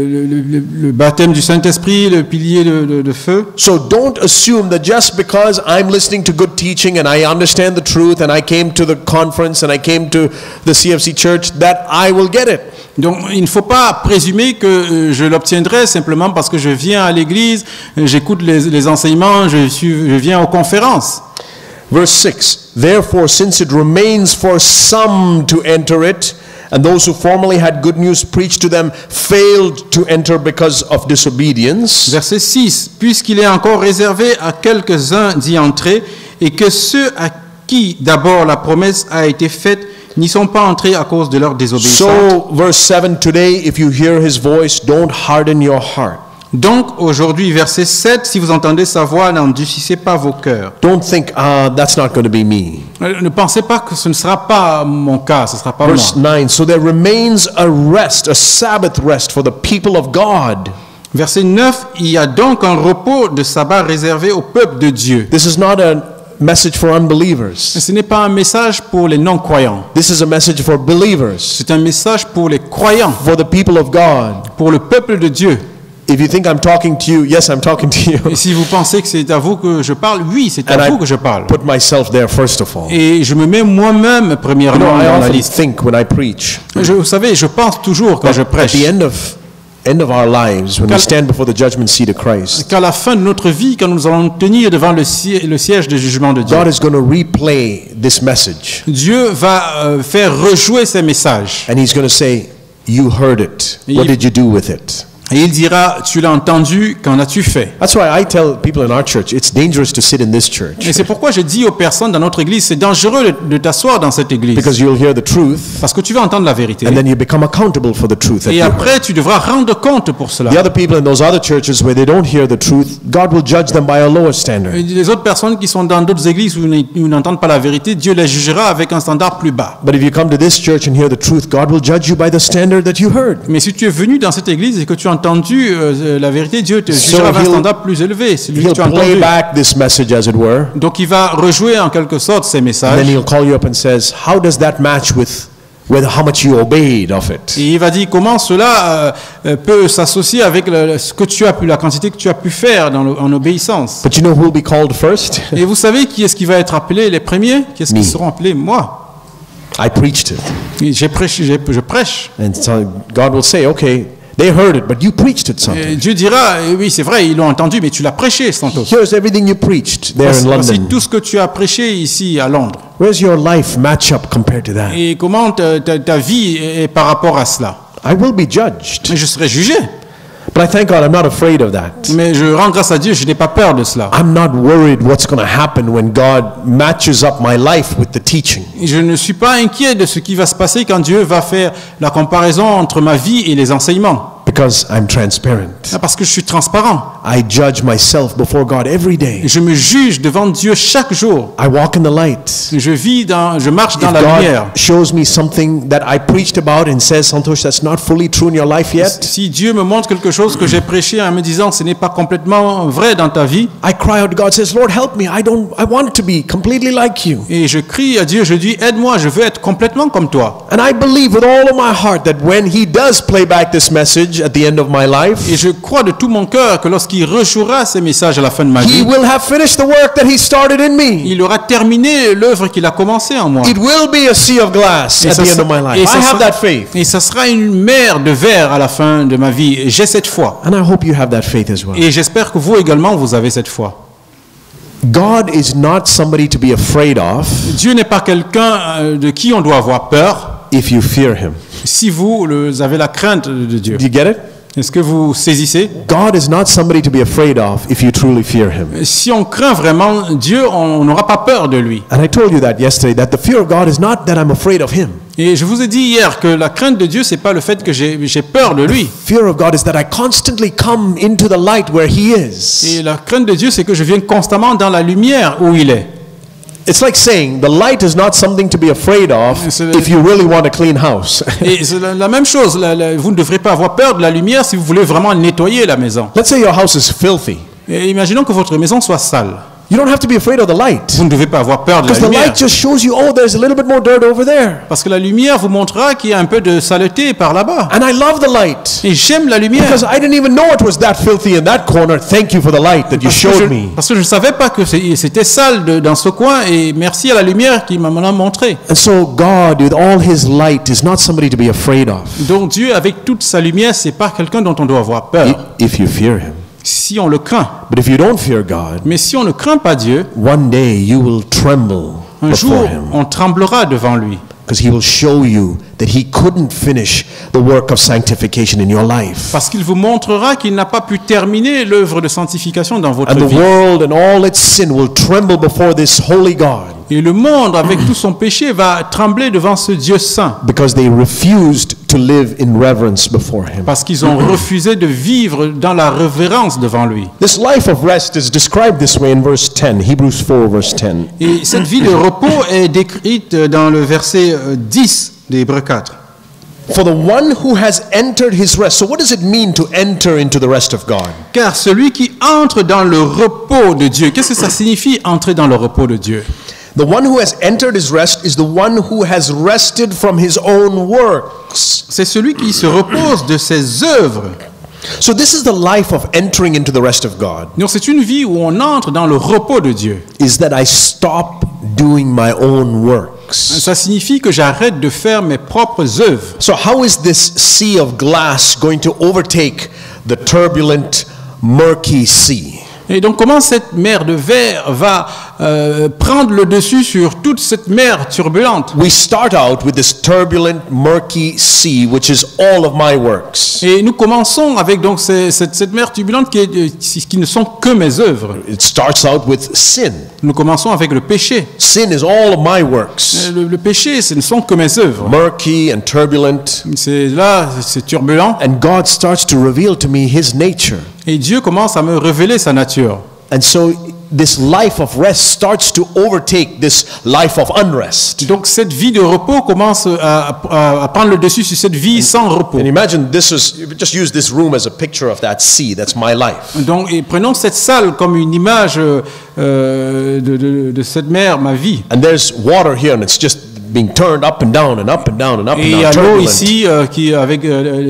le baptême du Saint-Esprit, le pilier de feu. So don't assume that just because I'm listening to good teaching and I understand the truth and I came to the conference and I came to the CFC church that I will get it. Donc il ne faut pas présumer que je l'obtiendrai simplement parce que je viens à l'église, j'écoute les enseignements, je viens aux conférences. Verse 6, therefore since it remains for some to enter it, and those who formerly had good news preached to them failed to enter because of disobedience. Verset 6, puisqu'il est encore réservé à quelques-uns d'y entrer, et que ceux à qui d'abord la promesse a été faite n'y sont pas entrés à cause de leur désobéissance. So, verse 7, today, if you hear his voice, don't harden your heart. Donc, aujourd'hui, verset 7, si vous entendez sa voix, n'endurcissez pas vos cœurs. Don't think, that's not going to be me. Ne pensez pas que ce ne sera pas mon cas, ce ne sera pas moi. Verse 9, so there remains a rest, a Sabbath rest for the people of God. Verset 9, il y a donc un repos de sabbat réservé au peuple de Dieu. This is not a message for unbelievers. Ce n'est pas un message pour les non-croyants. This is a message for believers, C'est un message pour les croyants, for the people of God. pour le peuple de Dieu. If you think I'm talking to you, yes, I'm talking to you. Et si vous pensez que c'est à vous que je parle, oui, c'est And à I vous que je parle. put myself there first of all. Et je me mets moi-même You premièrement know, I dans la often liste. think when I preach, Vous savez, je pense toujours quand je at prêche the end of our lives, when we stand before the judgment seat of Christ, qu'à la fin de notre vie, quand nous allons tenir devant le siège de jugement de Dieu, God is going to replay this message, Dieu va faire rejouer ces messages. and He's going to say, "You heard it. What did you do with it?" Et il dira, tu l'as entendu, qu'en as-tu fait? That's why I tell people in our church, it's dangerous to sit in this church Et c'est pourquoi je dis aux personnes dans notre église, c'est dangereux de t'asseoir dans cette église. because you'll hear the truth, Parce que tu vas entendre la vérité. and then you become accountable for the truth. that Et you heard. après, tu devras rendre compte pour cela. The other people in those other churches where they don't hear the truth, God will judge them by a lower standard. Et les autres personnes qui sont dans d'autres églises où ils n'entendent pas la vérité, Dieu les jugera avec un standard plus bas. But if you come to this church and hear the truth, God will judge you by the standard that you heard. Mais si tu es venu dans cette église et que tu as entendu la vérité, Dieu te So jugera avec un he'll- standard plus élevé. C'est lui que He'll tu as play entendu. back this message, as it were, Donc il va rejouer en quelque sorte ces and messages. then he'll call you up and says, "How does that match with how much you obeyed of it?" Et il va dire comment cela peut s'associer avec ce que tu as pu, la quantité que tu as pu faire en obéissance. But you know who will be called first? Et vous savez qui est-ce qui va être appelé les premiers? Qui est-ce qui Me. seront appelés? Moi. I preached it. Et je prêche. And so God will say, "Okay, they heard it, but you preached it, Santos. Et Dieu dira, oui c'est vrai, ils l'ont entendu, mais tu l'as prêché, Santos. Here's everything you preached there in Voici London. tout ce que tu as prêché ici à Londres. Where's your life match up compared to that?" Et comment ta vie est par rapport à cela? I will be judged. Mais je serai jugé. But I thank God I'm not afraid of that. Mais je rends grâce à Dieu, je n'ai pas peur de cela. I'm not worried what's going to happen when God matches up my life with the teaching. Je ne suis pas inquiet de ce qui va se passer quand Dieu va faire la comparaison entre ma vie et les enseignements. Because I'm transparent. Parce que je suis transparent. I judge myself before God every day. Je me juge devant Dieu chaque jour. I walk in the light. Je marche dans If la lumière. God shows me something that I preached about and says, "Santosh, that's not fully true in your life yet," Si Dieu me montre quelque chose que j'ai prêché en me disant ce n'est pas complètement vrai dans ta vie, I cry out to God, says, "Lord, help me. I want to be completely like you." et je crie à Dieu, je dis aide-moi, je veux être complètement comme toi. And I believe with all of my heart that when He does play back this message at the end of my life, Et je crois de tout mon cœur que lorsqu'il rejouera ces messages à la fin de ma He vie, will have finished the work that He started in me. il aura terminé l'œuvre qu'il a commencée en moi. It will be a sea of glass Et at ça the end sera- of my life. et I ça have sera- that faith. Et ça sera une mer de verre à la fin de ma vie. Et j'ai cette foi. And I hope you have that faith as well. Et j'espère que vous également, vous avez cette foi. God is not somebody to be afraid of Dieu n'est pas quelqu'un de qui on doit avoir peur if you fear Him. si vous avez la crainte de Dieu. Do you get it? Est-ce que vous saisissez? God is not somebody to be afraid of if you truly fear Him. Si on craint vraiment Dieu, on n'aura pas peur de lui. And I told you that yesterday, that the fear of God is not that I'm afraid of Him. Et je vous ai dit hier que la crainte de Dieu, c'est pas le fait que j'ai peur de lui. Fear of God is that I constantly come into the light where He is. Et la crainte de Dieu, c'est que je viens constamment dans la lumière où il est. It's like saying the light is not something to be afraid of C'est- if you really want a clean house. Et c'est la même chose. Vous ne devrez pas avoir peur de la lumière si vous voulez vraiment nettoyer la maison. Let's say your house is filthy. Et imaginons que votre maison soit sale. You don't have to be afraid of the light. Vous ne devez pas avoir peur de la Because the lumière. light just shows you, oh, there's a little bit more dirt over there. Parce que la lumière vous montrera qu'il y a un peu de saleté par là-bas. And I love the light. Et j'aime la lumière. Because I didn't even know it was that filthy in that corner. Thank you for the light that you showed me. Parce que je ne savais pas que c'était sale dans ce coin. Et merci à la lumière qui m'a montré. And so God, with all His light, is not somebody to be afraid of Donc Dieu, avec toute sa lumière, c'est pas quelqu'un dont on doit avoir peur. if you fear Him. Si on le craint. But if you don't fear God, Mais si on ne craint pas Dieu, one day you will tremble un jour, before Him. on tremblera devant lui. Because He will show you that He couldn't finish the work of sanctification in your life. Parce qu'il vous montrera qu'il n'a pas pu terminer l'œuvre de sanctification dans votre And the vie. world and all its sin will tremble before this holy God. Et le monde, avec tout son péché, va trembler devant ce Dieu saint. Because they refused to live in reverence before Him. Parce qu'ils ont refusé de vivre dans la révérence devant lui. This life of rest is described this way in verse 10, Hebrews 4 verse 10. Et cette vie de repos est décrite dans le verset 10 d'Hébreux 4. For the one who has entered his rest. So what does it mean to enter into the rest of God? Car celui qui entre dans le repos de Dieu, qu'est-ce que ça signifie entrer dans le repos de Dieu? The one who has entered his rest is the one who has rested from his own works. C'est celui qui se repose de ses œuvres. So this is the life of entering into the rest of God. Donc c'est une vie où on entre dans le repos de Dieu. Is that I stop doing my own works. Ça signifie que j'arrête de faire mes propres œuvres. So how is this sea of glass going to overtake the turbulent, murky sea? Et donc comment cette mer de verre va prendre le dessus sur toute cette mer turbulente? We start out with this turbulent, murky sea, which is all of my works. Et nous commençons avec donc cette mer turbulente qui ne sont que mes œuvres. It starts out with sin. Nous commençons avec le péché. Sin is all of my works. Le péché, ce ne sont que mes œuvres. Murky and turbulent. C'est turbulent. And God starts to reveal to me His nature. Et Dieu commence à me révéler sa nature. And so this life of rest starts to overtake this life of unrest. Donc cette vie de repos commence à prendre le dessus sur cette vie sans repos. And imagine just use this room as a picture of that sea. That's my life. Donc et prenons cette salle comme une image de cette mer, ma vie. And there's water here and it's just being turned up and down and up and down and up and down. Et il y a l'eau ici qui avec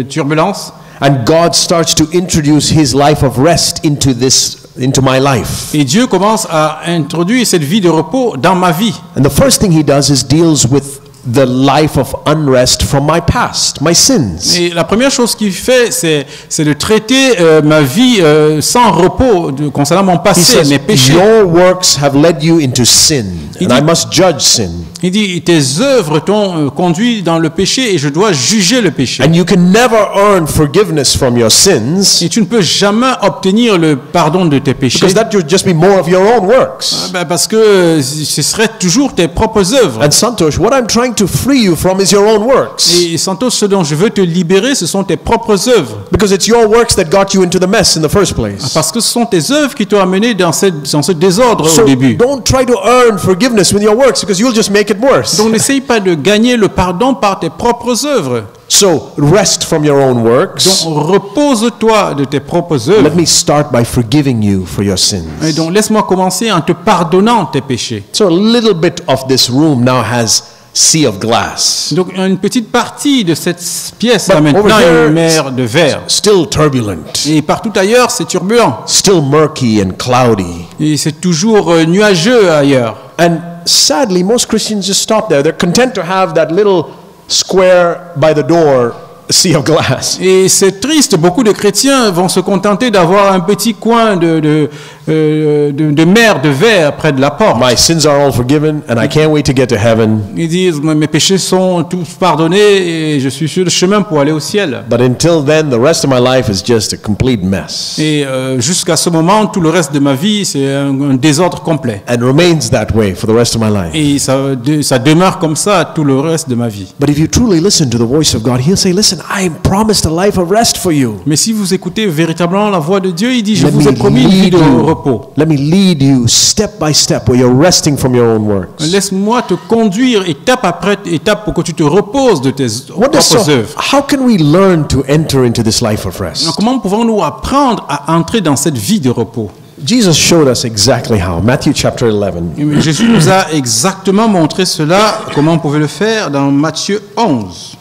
turbulence. And God starts to introduce His life of rest into my life. Et Dieu commence à introduire cette vie de repos dans ma vie. And the first thing He does is deals with the life of unrest from my past, my sins. Et la première chose qu'il fait, c'est de traiter ma vie sans repos concernant mon He passé, says, mes péchés. your works have led you into sin, and I must judge sin. Il dit, tes œuvres t'ont conduit dans le péché et je dois juger le péché. And you can never earn forgiveness from your sins, Et tu ne peux jamais obtenir le pardon de tes péchés. because that would just be more of your own works. Parce que ce serait toujours tes propres œuvres. And Santosh, what I'm trying to free you from is your own works. Et Santos, ce dont je veux te libérer, ce sont tes propres œuvres. Because it's your works that got you into the mess in the first place. Parce que ce sont tes œuvres qui t'ont amené dans ce désordre So au début. don't try to earn forgiveness with your works, because you'll just make it worse. Donc n'essaye pas de gagner le pardon par tes propres œuvres. So rest from your own works. Donc repose-toi de tes propres Let œuvres. me start by forgiving you for your Et sins. donc laisse-moi commencer en te pardonnant tes péchés. So a little bit of this room now has sea of glass. Donc une petite partie de cette pièce But a maintenant over here, une mer de verre. Still turbulent, Et partout ailleurs, c'est turbulent. still murky and cloudy. Et c'est toujours nuageux ailleurs. And sadly, most Christians just stop there. They're content to have that little square by the door sea of glass. Et c'est triste, beaucoup de chrétiens vont se contenter d'avoir un petit coin de mer de verre près de la porte. My sins are all forgiven, and I can't wait to get to heaven. Ils disent, mes péchés sont tous pardonnés et je suis sur le chemin pour aller au ciel. But until then, the rest of my life is just a complete mess. Et jusqu'à ce moment, tout le reste de ma vie, c'est un désordre complet. And remains that way for the rest of my life. Et ça demeure comme ça tout le reste de ma vie. But if you truly listen to the voice of God, He'll say, listen, I am promised a life of rest for you. Mais si vous écoutez véritablement la voix de Dieu, il dit, je Let vous ai me promis une vie lead de you. repos. Let me lead you step by step where you're resting from your own works. Laisse-moi te conduire étape après étape pour que tu te reposes de tes propres œuvres. How can we learn to enter into this life of Alors, rest? comment pouvons-nous apprendre à entrer dans cette vie de repos? Jesus showed us exactly how. Matthew chapter 11. Et Jésus nous a exactement montré cela, comment on pouvait le faire dans Matthieu 11.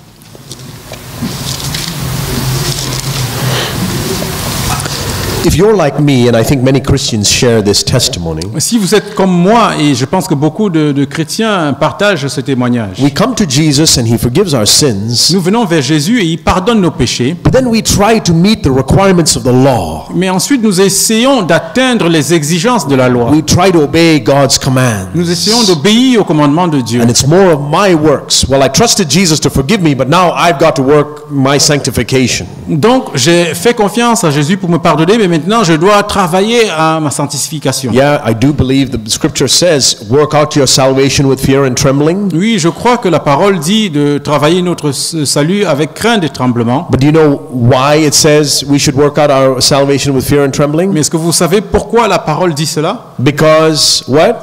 If you're like me, and I think many Christians share this testimony, Si vous êtes comme moi, et je pense que beaucoup de chrétiens partagent ce témoignage, we come to Jesus and He forgives our sins, nous venons vers Jésus et il pardonne nos péchés, but then we try to meet the requirements of the law. mais ensuite nous essayons d'atteindre les exigences de la loi. We try to obey God's commands. Nous essayons d'obéir au commandement de Dieu. And it's more of my works. Well, I trusted Jesus to forgive me, but now I've got to work my sanctification. Donc j'ai fait confiance à Jésus pour me pardonner, mais maintenant je dois travailler à ma sanctification. Yeah, I do believe the scripture says, work out your salvation with fear and trembling. Oui, je crois que la parole dit de travailler notre salut avec crainte et tremblement. But do you know why it says we should work out our salvation with fear and trembling? Mais est-ce que vous savez pourquoi la parole dit cela? Because what?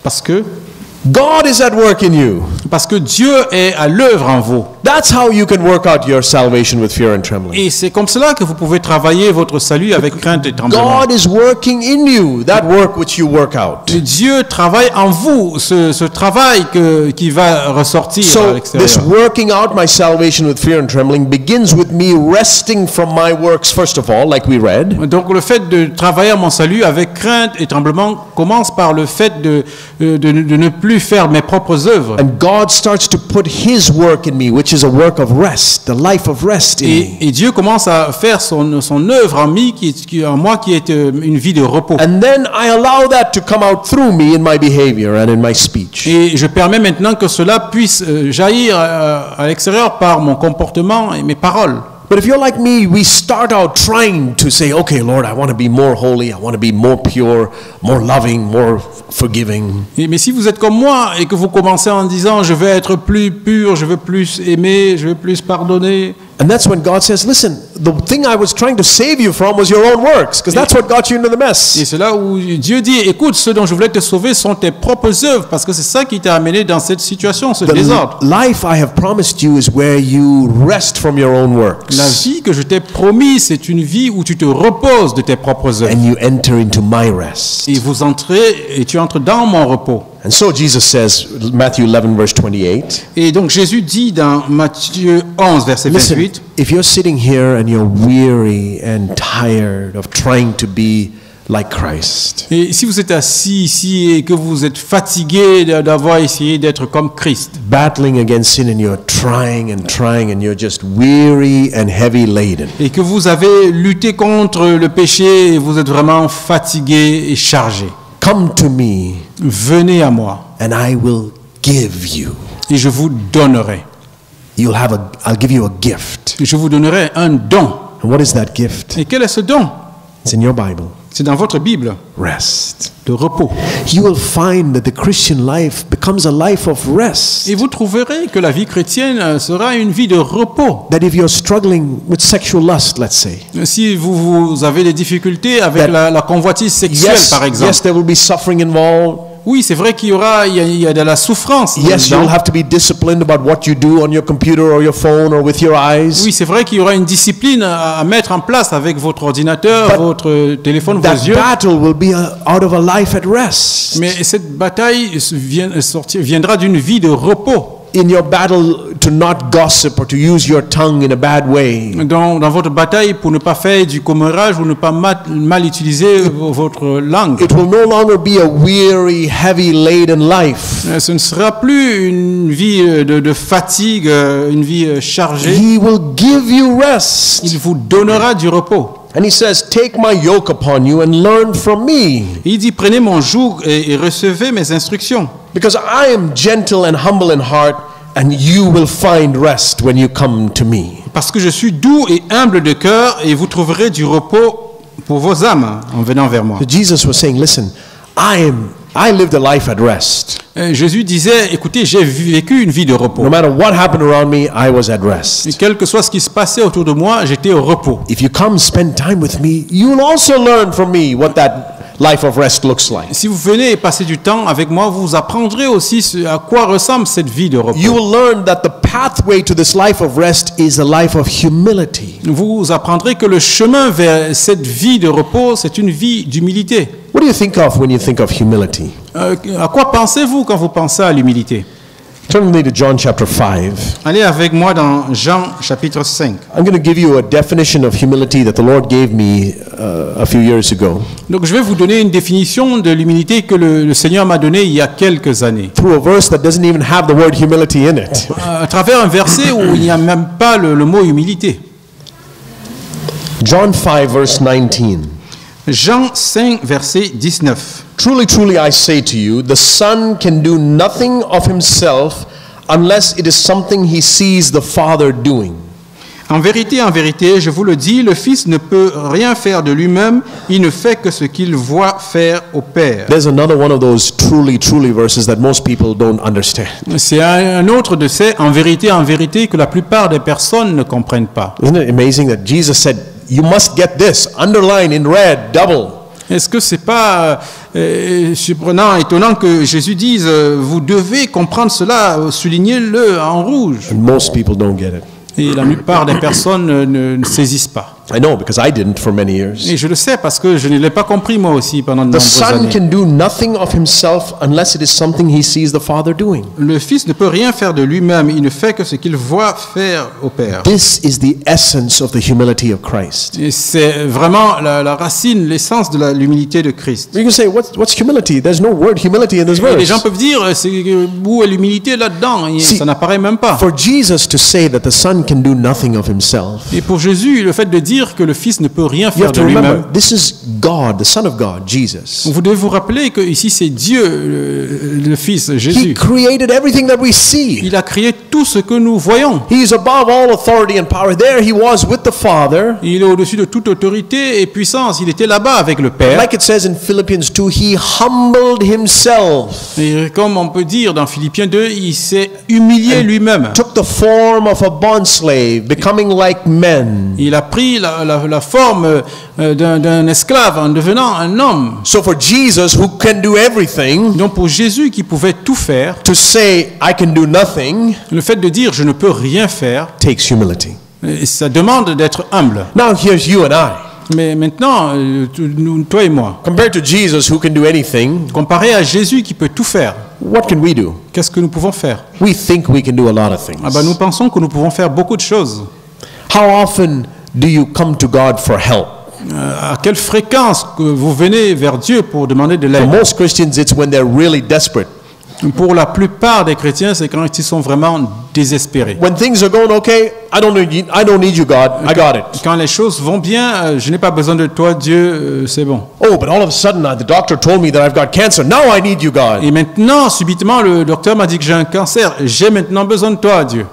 Parce que God is at work in you. Parce que Dieu est à l'œuvre en vous. That's how you can work out your salvation with fear and trembling. Et c'est comme cela que vous pouvez travailler votre salut avec crainte et tremblement. God is working in you, that work which you work out. Dieu travaille en vous, ce travail qui va ressortir à So l'extérieur. this working out my salvation with fear and trembling begins with me resting from my works first of all, like we read. Donc le fait de travailler à mon salut avec crainte et tremblement commence par le fait de ne plus faire mes propres œuvres. And God starts to put His work in me, which is a work of rest, the life of rest in me. Et Dieu commence à faire son œuvre en moi qui est une vie de repos. And then I allow that to come out through me in my behavior and in my speech. Et je permets maintenant que cela puisse jaillir à l'extérieur par mon comportement et mes paroles. But if you're like me, we start out trying to say, okay, Lord, I want to be more holy, I want to be more pure, more loving, more forgiving. Mais si vous êtes comme moi et que vous commencez en disant je veux être plus pur, je veux plus aimer, je veux plus pardonner. And that's when God says, listen, the thing I was trying to save you from was your own works, because that's what got you into the Et mess. c'est là où Dieu dit, écoute, ce dont je voulais te sauver sont tes propres œuvres, parce que c'est ça qui t'a amené dans cette situation, ce désordre. The life I have promised you is where you rest from your own works. La vie que je t'ai promise, c'est une vie où tu te reposes de tes propres œuvres. And you enter into my rest. Et tu entres dans mon repos. And so Jesus says, Matthew 11, verse 28, Et donc Jésus dit dans Matthieu 11, verset listen, 28, if you're sitting here and you're weary and tired of trying to be like Christ, et si vous êtes assis ici et que vous êtes fatigué d'avoir essayé d'être comme Christ, battling against sin, and you're trying and you're just weary and heavy laden, et que vous avez lutté contre le péché et vous êtes vraiment fatigué et chargé, come to me venez à moi and I will give you. et je vous donnerai. I'll give you a gift. Je vous donnerai un don. And what is that gift? Et quel est ce don? It's in your Bible. C'est dans votre Bible, Rest. le repos. You will find that the Christian life becomes a life of rest. Et vous trouverez que la vie chrétienne sera une vie de repos. That if you're struggling with sexual lust, let's say, Si vous avez des difficultés avec la convoitise sexuelle, par exemple. yes, there will be suffering involved. Oui, c'est vrai qu'il y a de la souffrance. Yes, là-dedans. you'll have to be disciplined about what you do on your computer or your phone or with your eyes. Oui, c'est vrai qu'il y aura une discipline à mettre en place avec votre ordinateur, But votre téléphone, vos That yeux. battle will be out of a life at rest. Mais cette bataille viendra d'une vie de repos. In your battle to not gossip or to use your tongue in a bad way. Dans votre bataille pour ne pas faire du commérage ou ne pas mal utiliser votre langue. It will no longer be a weary, heavy laden life. Ce ne sera plus une vie de fatigue, une vie chargée. He will give you rest. Il vous donnera du repos. And he says, take my yoke upon you and learn from me. Il dit, prenez mon joug et recevez mes instructions. Because I am gentle and humble in heart, and you will find rest when you come to me. Parce que je suis doux et humble de cœur et vous trouverez du repos pour vos âmes en venant vers moi. So Jesus was saying, listen, I lived a life at rest. Jésus disait, écoutez, j'ai vécu une vie de repos. No matter what happened around me, I was at rest. Et quel que soit ce qui se passait autour de moi, j'étais au repos. If you come spend time with me, you will also learn from me what that life of rest looks like. Si vous venez et passez du temps avec moi, vous apprendrez aussi à quoi ressemble cette vie de repos. You will learn that the pathway to this life of rest is a life of humility. Vous apprendrez que le chemin vers cette vie de repos, c'est une vie d'humilité. What do you think of when you think of humility? À quoi pensez-vous quand vous pensez à l'humilité? Turn with me to John chapter 5. Allez avec moi dans Jean chapitre 5. I'm going to give you a definition of humility that the Lord gave me a few years ago. Donc je vais vous donner une définition de l'humilité que le Seigneur m'a donnée il y a quelques années. Through a verse that doesn't even have the word humility in it. À travers un verset où il n'y a même pas le mot humilité. John 5 verse 19. Jean 5 verset 19. Truly, truly, I say to you, the Son can do nothing of himself unless it is something he sees the Father doing. En vérité, je vous le dis, le Fils ne peut rien faire de lui-même, il ne fait que ce qu'il voit faire au Père. There's another one of those truly, truly verses that most people don't understand. C'est un autre de ces en vérité que la plupart des personnes ne comprennent pas. Isn't it amazing that Jesus said, you must get this, underline in red, double. Est-ce que c'est pas surprenant, étonnant que Jésus dise vous devez comprendre cela, soulignez-le en rouge. And most people don't get it. Et la plupart des personnes ne saisissent pas. I know because I didn't for many years. Et je le sais parce que je ne l'ai pas compris moi aussi pendant de The nombreuses Son années. can do nothing of himself unless it is something he sees the Father doing. Le Fils ne peut rien faire de lui-même, il ne fait que ce qu'il voit faire au Père. This is the essence of the humility of Christ. Et c'est vraiment la racine, l'essence de l'humilité de Christ. You can say, what's humility? There's no word humility in this Et les gens verse. peuvent dire, où est l'humilité là-dedans? Et See, ça n'apparaît même pas. For Jesus to say that the Son can do nothing of himself, Et pour Jésus, le fait de dire que le Fils ne peut rien you faire have de to remember, lui-même, this is God, the Son of God, Jesus. vous devez vous rappeler que ici c'est Dieu, le Fils, He Jésus. created everything that we see. Il a créé tout ce que nous voyons. He is above all authority and power. There he was with the Father. Il est au-dessus de toute autorité et puissance. Il était là-bas avec le Père. Like it says in Philippians 2, he humbled himself, Et comme on peut dire dans Philippiens 2, il s'est humilié lui-même. took the form of a bondslave, becoming like men. Il a pris la forme d'un esclave en devenant un homme. So for Jesus, who can do everything, Donc pour Jésus qui pouvait tout faire, to say, I can do nothing, le fait de dire je ne peux rien faire, takes humility. ça demande d'être humble. Now here's you and I. Mais maintenant, toi et moi, Compared to Jesus, who can do anything, comparé à Jésus qui peut tout faire, what can we do? qu'est-ce que nous pouvons faire? We think we can do a lot of things. Nous pensons que nous pouvons faire beaucoup de choses. How often do you come to God for help? À quelle fréquence que vous venez vers Dieu pour demander de For l'aide? most Christians, it's when they're really desperate. Pour la plupart des chrétiens, c'est quand ils sont vraiment désespérés. When things are going okay, I don't need you, God. I got it. Quand les choses vont bien, je n'ai pas besoin de toi, Dieu, c'est bon. Oh, but all of a sudden, the doctor told me that I've got cancer. Now I need you, God. Et maintenant, subitement, le docteur m'a dit que j'ai un cancer. J'ai maintenant besoin de toi, Dieu.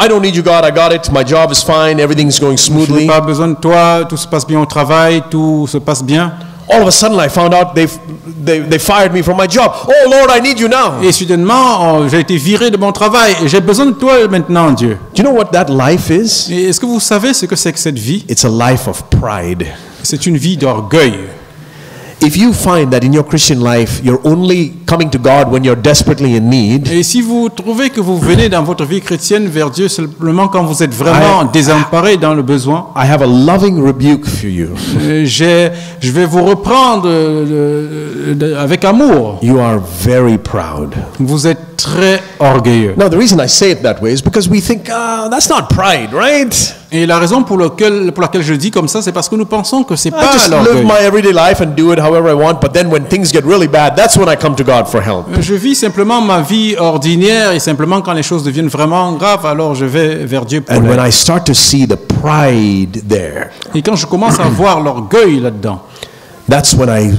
I don't need you, God. I got it. My job is fine. Everything's going Je n'ai smoothly. pas besoin de toi. Tout se passe bien au travail. Tout se passe bien. All of a sudden, I found out they fired me from my job. Oh, Lord, I need you now. Et soudainement, j'ai été viré de mon travail. Et j'ai besoin de toi maintenant, Dieu. Do you know what that life is? Et est-ce que vous savez ce que c'est que cette vie? It's a life of pride. C'est une vie d'orgueil. If you find that in your Christian life, you're only coming to God when you're desperately in need, Et si vous trouvez que vous venez dans votre vie chrétienne vers Dieu simplement quand vous êtes vraiment désemparé dans le besoin, I have a loving rebuke for you. je vais vous reprendre avec amour. You are very proud. Vous êtes très orgueilleux. Now, the reason I say it that way is because we think, that's not pride, right? Et la raison pour laquelle je dis comme ça, c'est parce que nous pensons que c'est I pas just live l'orgueil. my everyday life and do it however I want, but then when things get really bad, that's when I come to God for help. Je vis simplement ma vie ordinaire et simplement quand les choses deviennent vraiment graves, alors je vais vers Dieu pour And when l'aide. I start to see the pride there, Et quand je commence à voir l'orgueil là-dedans, that's when I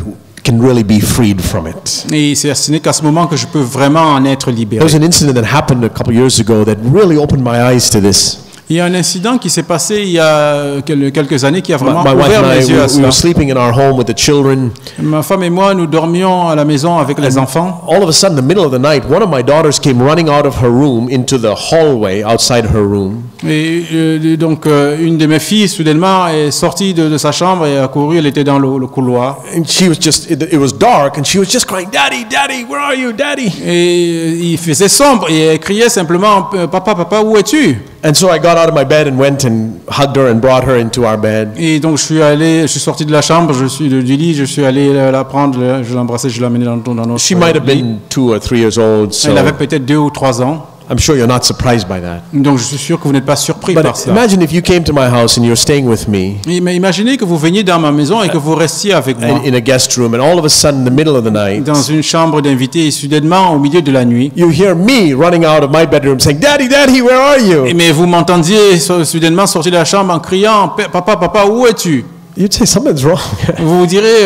can really be freed from it. et ce n'est qu'à ce moment que je peux vraiment en être There libéré. was an incident that happened a couple years ago that really opened my eyes to this. Il y a un incident qui s'est passé il y a quelques années qui a vraiment My wife ouvert and I, mes yeux à we cela. were sleeping in our home with the children. Ma femme et moi, nous dormions à la maison avec les enfants. All of a sudden, in the middle of the night, one of my daughters came running out of her room into the hallway outside her room. Et donc, une de mes filles, soudainement, est sortie de sa chambre et a couru. Elle était dans le couloir. And she was just, it was dark, and she was just crying, Daddy, Daddy, where are you, Daddy? Et il faisait sombre et elle criait simplement, Papa, papa, où es-tu? And so I got out of my bed and went and hugged her and brought her into our bed. Et donc, je suis sorti de la chambre, du lit, je suis allé la prendre, je l'ai embrassée, je l'ai amenée dans notre She might have lit. been 2 or 3 years old, so Elle avait peut-être 2 ou 3 ans. I'm sure you're not surprised by that. Donc, je suis sûr que vous n'êtes pas surpris But par ça. imagine if you came to my house and you're staying with me Mais imaginez que vous veniez dans ma maison et que vous restiez avec moi in a guest room, and all of a sudden, in the middle of the night, dans une chambre d'invités et soudainement, au milieu de la nuit, you hear me running out of my bedroom saying, Daddy, Daddy, where are you? mais vous m'entendiez soudainement sortir de la chambre en criant, Papa, papa, où es-tu? You'd say, something's wrong. Vous vous direz,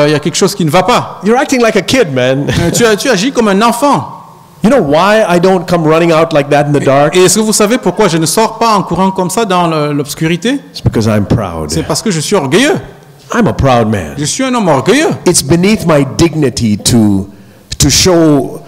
il y a quelque chose qui ne va pas. You're acting like a kid, man. Tu agis comme un enfant. You know why I don't come running out like that in the dark? Et est-ce que vous savez pourquoi je ne sors pas en courant comme ça dans l'obscurité? It's because I'm proud. C'est parce que je suis orgueilleux. I'm a proud man. Je suis un homme orgueilleux. It's beneath my dignity to show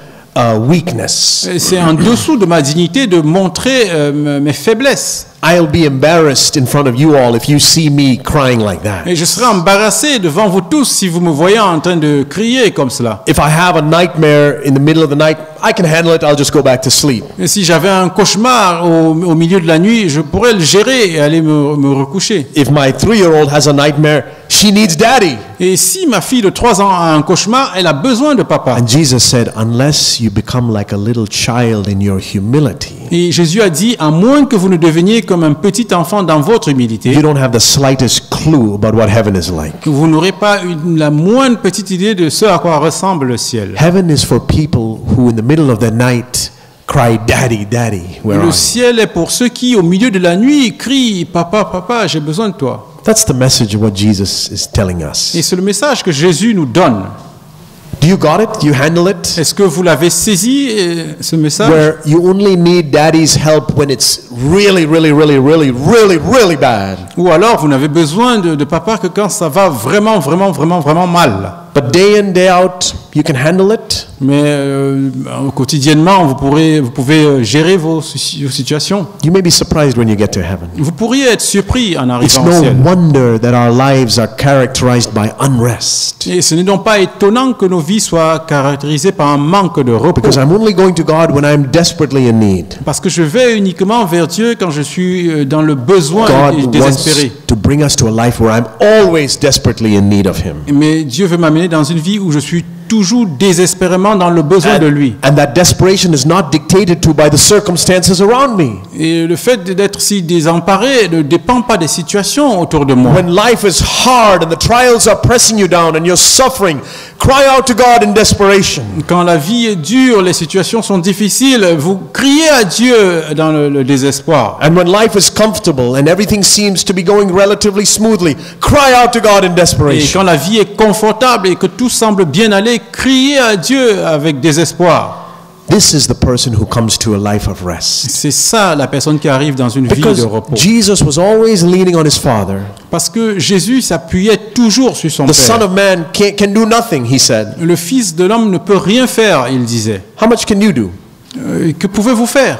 weakness. C'est en dessous de ma dignité de montrer mes faiblesses. I'll be embarrassed in front of you all if you see me crying like that. Et je serai embarrassé devant vous tous si vous me voyez en train de crier comme cela. If I have a nightmare in the middle of the night, I can handle it. I'll just go back to sleep. Et si j'avais un cauchemar au milieu de la nuit, je pourrais le gérer et aller me recoucher. If my 3-year-old has a nightmare, she needs daddy. Et si ma fille de 3 ans a un cauchemar, elle a besoin de papa. And Jesus said, unless you become like a little child in your humility, Et Jésus a dit, à moins que vous ne deveniez comme un petit enfant dans votre humilité, you don't have the slightest clue about what heaven is like. vous n'aurez pas la moindre petite idée de ce à quoi ressemble le ciel. Heaven is for people who in the middle of the night cry, Daddy, Daddy, where are Le you? ciel est pour ceux qui, au milieu de la nuit, crient, Papa, Papa, j'ai besoin de toi. That's the message of what Jesus is telling us. Et c'est le message que Jésus nous donne. Do you got it? Do you handle it? Est-ce que vous l'avez saisi, ce message? Where you only need daddy's help when it's really, really, really, really, really, really bad. Ou alors vous n'avez besoin de papa que quand ça va vraiment, vraiment, vraiment, vraiment mal. But day in, day out, you can handle it. Mais quotidiennement, vous pouvez gérer vos situations. You may be surprised when you get to heaven. Vous pourriez être surpris en It's arrivant au no ciel. wonder that our lives are characterized by unrest. Et ce n'est donc pas étonnant que nos vies soient caractérisées par un manque de repos. Because I'm only going to God when I'm desperately in need. Parce que je vais uniquement vers Dieu quand je suis dans le besoin et God wants désespéré. to bring us to a life where I'm always desperately in need of Him. Mais Dieu veut m'amener dans une vie où je suis toujours désespérément dans le besoin de lui. And that desperation is not dictated to by the circumstances around me. Et le fait d'être si désemparé ne dépend pas des situations autour de moi. When life is hard and the trials are pressing you down and you're suffering, cry out to God in desperation. Quand la vie est dure, les situations sont difficiles, vous criez à Dieu dans le désespoir. And when life is comfortable and everything seems to be going relatively smoothly, cry out to God in Et desperation. quand la vie est confortable et que tout semble bien aller, criez à Dieu avec désespoir. This is the person who comes to a life of rest. C'est ça la personne qui arrive dans une vie Because de repos. Jesus was always leaning on his Father. Parce que Jésus s'appuyait toujours sur son The Son Père. of Man can do nothing, he said. Le Fils de l'homme ne peut rien faire, il disait. How much can you do? Que pouvez-vous faire?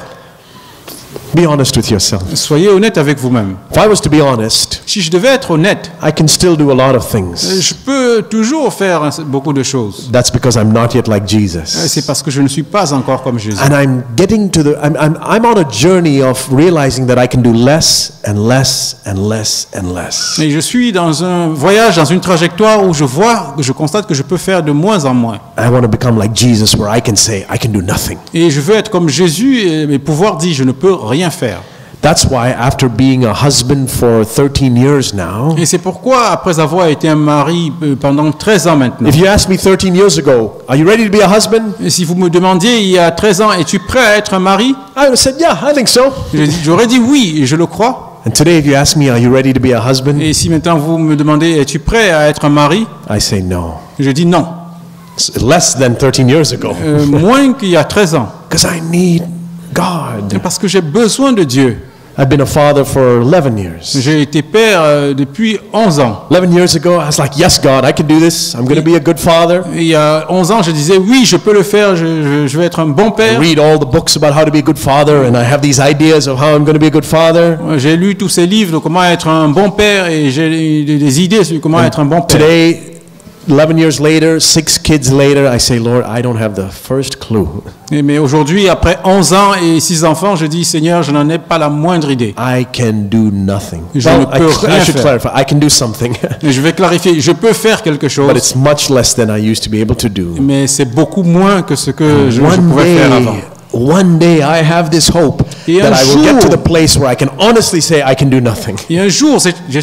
Be honest with yourself. Soyez honnête avec vous-même. If I was to be honest, Si je devais être honnête, I can still do a lot of things. je peux toujours faire beaucoup de choses. That's because I'm not yet like Jesus. C'est parce que je ne suis pas encore comme Jésus. And I'm getting to I'm on a journey of realizing that I can do less and less and less and less. Et je suis dans un voyage, dans une trajectoire où je constate que je peux faire de moins en moins. I want to become like Jesus where I can say I can do nothing. Et je veux être comme Jésus et pouvoir dire je ne peux rien faire. That's why after being a husband for 13 years now, Et c'est pourquoi, après avoir été un mari pendant 13 ans maintenant, if you asked me 13 years ago, are you ready to be a husband? et si vous me demandiez il y a 13 ans, es-tu prêt à être un mari? I would have said, yeah, I think so. J'aurais dit oui, et je le crois. And today if you ask me, are you ready to be a husband? Et si maintenant vous me demandez, es-tu prêt à être un mari? I say no. Je dis non. It's less than 13 years ago. Moins qu'il y a 13 ans. Because I need God. Parce que j'ai besoin de Dieu. I've been a father for 11 years. J'ai été père depuis 11 ans. 11 years ago, I was like, yes, God, I can do this. I'm going to be a good father. Et il y a 11 ans, je disais, oui, je peux le faire, je vais être un bon I père. read all the books about how to be a good father, and I have these ideas of how I'm going to be a good father. J'ai lu tous ces livres de comment être un bon père et j'ai des idées sur comment être un bon père. Today, 11 years later, 6 kids later, I say, Lord, I don't have the first clue. Mais aujourd'hui, après 11 ans et 6 enfants, je dis, Seigneur, je n'en ai pas la moindre idée. I can do nothing. Je Well, ne peux I rien should faire. clarify. I can do something, Et je vais clarifier, je peux faire quelque chose, but it's much less than I used to be able to do. mais c'est beaucoup moins que ce que je pouvais faire avant. One day, I have this hope Et that un I will get to jour- the place where I can honestly say I can do nothing. Et un jour, j'ai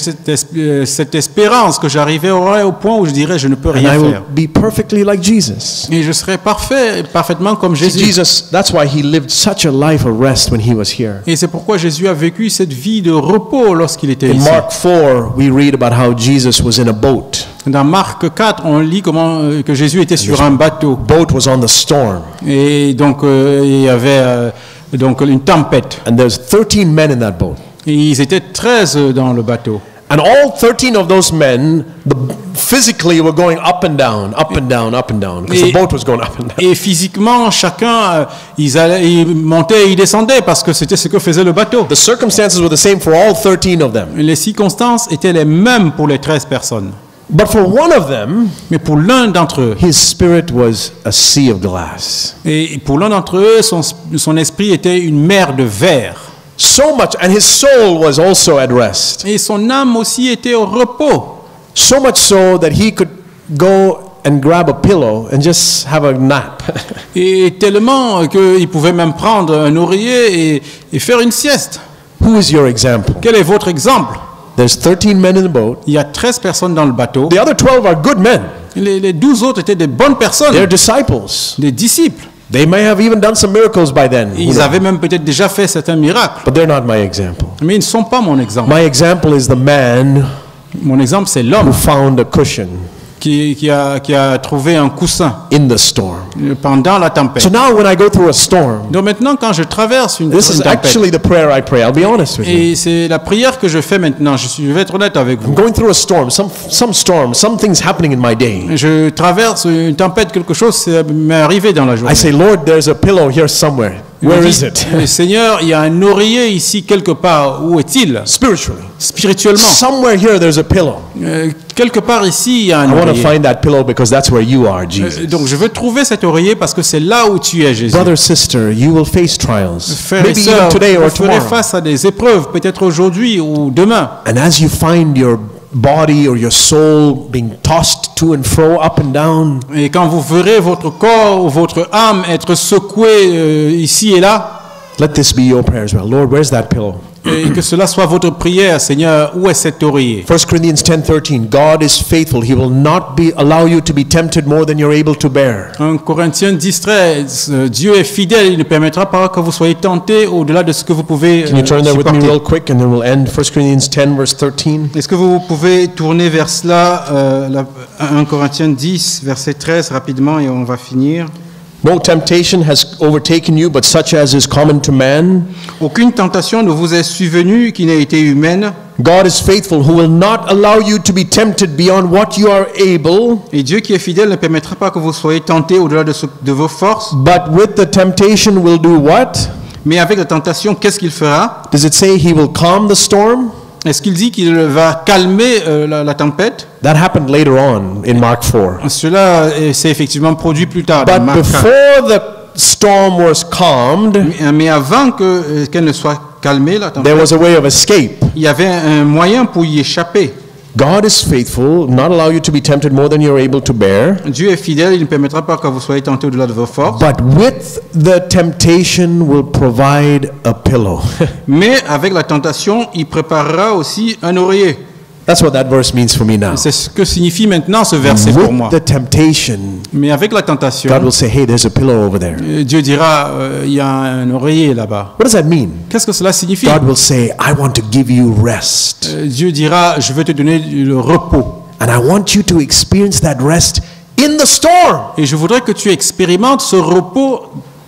cette espérance que j'arriverai au point où je dirais, je ne peux And rien I will faire. be perfectly like Jesus. Et je serai parfaitement comme See, Jésus. Jesus, that's why he lived such a life of rest when he was here. Et c'est pourquoi Jésus a vécu cette vie de repos lorsqu'il était In ici. Mark 4, we read about how Jesus was in a boat. Dans Marc 4, on lit comment que Jésus était sur un bateau. Boat was on the storm, Et donc, il y avait donc une tempête. and there's 13 men in that boat. Et ils étaient 13 dans le bateau. And all 13 of those men, physically were going up and down, up and down, up and down, because the boat was going up and down. Et physiquement, chacun, ils montaient et ils descendaient parce que c'était ce que faisait le bateau. The circumstances were the same for all 13 of them. Les circonstances étaient les mêmes pour les 13 personnes. But for one of them, Mais pour l'un d'entre eux, his spirit was a sea of glass. et pour l'un d'entre eux, son esprit était une mer de verre. So much, and his soul was also at rest. Et son âme aussi était au repos. So much so that he could go and grab a pillow and just have a nap. Et tellement qu'il pouvait même prendre un oreiller et faire une sieste. Who is your example? Quel est votre exemple? There's 13 men in the boat. Il y a 13 personnes dans le bateau. The other 12 are good men. Les 12 autres étaient des bonnes personnes, They're disciples. des disciples. They may have even done some miracles by then. Et ils avaient même peut-être déjà fait certains miracles. But they're not my example. Mais ils ne sont pas mon exemple. My example is the man Mon exemple, c'est who l'homme found a cushion qui a trouvé un coussin in the storm. pendant la tempête. So now when I go through a storm, Donc maintenant, quand je traverse une this is tempête, actually the prayer I pray. I'll be honest with you. et c'est la prière que je fais maintenant, je vais être honnête avec vous. I'm going through a storm, something's happening in my day. Je traverse une tempête, quelque chose m'est arrivé dans la journée. I say, Lord, there's a pillow here somewhere. Where Je is dis, it? Seigneur, il y a un oreiller ici quelque part. Où est-il? Spiritually. Spirituellement. Somewhere here there's a pillow. Quelque part ici, il y a un I want to oreiller. find that pillow because that's where you are, Jesus. Donc je veux trouver cet oreiller parce que c'est là où tu es, Jésus. Brother, sister, you will face trials. Frères et Maybe sœurs, even today or vous ferez tomorrow. face à des épreuves, peut-être aujourd'hui ou demain. And as you find your body or your soul being tossed to and fro, up and down, Et quand vous verrez votre corps ou votre âme être secoué ici et là, let this be your prayer as well. Lord, where's that pillow? et que cela soit votre prière, Seigneur, où est cet oreiller? 1 Corinthians 10:13. God is faithful. He will not allow you to be tempted more than you're able to bear. 1 Corinthiens 10:13, Dieu est fidèle, il ne permettra pas que vous soyez tentés au-delà de ce que vous pouvez Can you turn there with me supporter. real quick and then we'll end 1 Corinthians 10 verse 13. Est-ce que vous pouvez tourner vers cela, 1 Corinthiens 10, verset 13, rapidement, et on va finir. No temptation has overtaken you, but such as is common to man. Aucune tentation ne vous est survenue qui n'ait été humaine, God is faithful, who will not allow you to be tempted beyond what you are able, et Dieu qui est fidèle ne permettra pas que vous soyez tentés au-delà de vos forces. but with the temptation will do what? Mais avec la tentation, qu'est-ce qu'il fera? Does it say he will calm the storm? Est-ce qu'il dit qu'il va calmer la tempête? That happened later on in Mark 4. Cela s'est effectivement produit plus tard dans But Marc 4. before the storm was calmed, Mais avant qu'elle ne soit calmée, la there tempête, was a way of escape. il y avait un moyen pour y échapper. God is faithful, not allow you to be tempted more than you're able to bear. Dieu est fidèle, il ne permettra pas que vous soyez tentés au-delà de vos forces. But with the temptation will provide a pillow. Mais avec la tentation, il préparera aussi un oreiller. That's what that verse means for me now. C'est ce que signifie maintenant ce verset pour moi. With the temptation, Mais avec la tentation, God will say, hey, there's a pillow over there. Dieu dira, il y a un oreiller là-bas. What does that mean? Qu'est-ce que cela signifie? God will say, I want to give you rest. Dieu dira, je veux te donner le repos. And I want you to experience that rest in the storm. Et je voudrais que tu expérimentes ce repos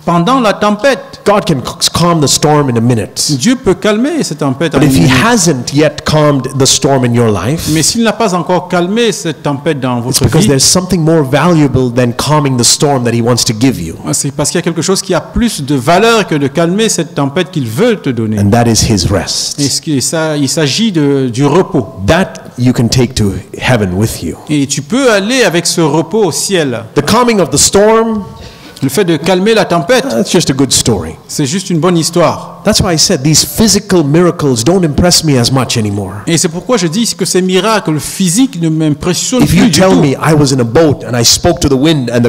pendant la tempête. God can calm the storm in a minute. Dieu peut calmer cette tempête en But if une he minute. hasn't yet calmed the storm in your life, Mais s'il n'a pas encore calmé cette tempête dans it's votre because vie, there's something more valuable than calming the storm that he wants to give you. c'est parce qu'il y a quelque chose qui a plus de valeur que de calmer cette tempête qu'il veut te donner. And that is his rest. Il s'agit du repos. That you can take to heaven with you. Et tu peux aller avec ce repos au ciel. The calming of the storm, Le fait de calmer la tempête, that's just a good story. c'est juste une bonne histoire. That's why I said these physical miracles don't impress me as much anymore. Et c'est pourquoi je dis que ces miracles physiques ne m'impressionnent If plus you du tell tout. me I was in a boat and I spoke to the wind and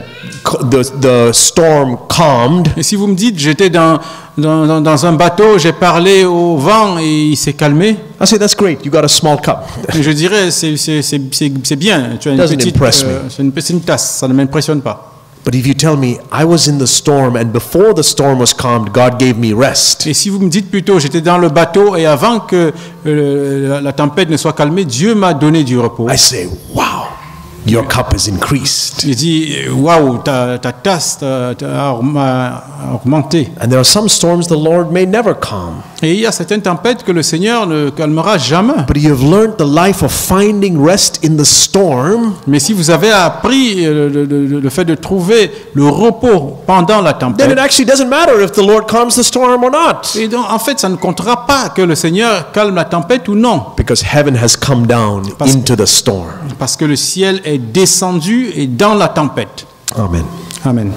the storm calmed, Et si vous me dites j'étais dans un bateau, j'ai parlé au vent et il s'est calmé, I say that's great. You got a small cup. je dirais c'est bien. Tu as une Doesn't petite, impress me. c'est une tasse, ça ne m'impressionne pas. But if you tell me I was in the storm and before the storm was calmed, God gave me rest, Et si vous me dites plutôt j'étais dans le bateau et avant que la tempête ne soit calmée, Dieu m'a donné du repos. I say, wow, your cup is increased. Il dit, waouh, ta tasse a augmenté. And there are some storms the Lord may never calm. Et il y a certaines tempêtes que le Seigneur ne calmera jamais. But you have learned the life of finding rest in the storm. Mais si vous avez appris le fait de trouver le repos pendant la Then it tempête, actually doesn't matter if the Lord calms the storm or not. et donc en fait ça ne comptera pas que le Seigneur calme la tempête ou non, Because heaven has come down into the storm. parce que le ciel est descendu et dans la tempête. Amen. Amen.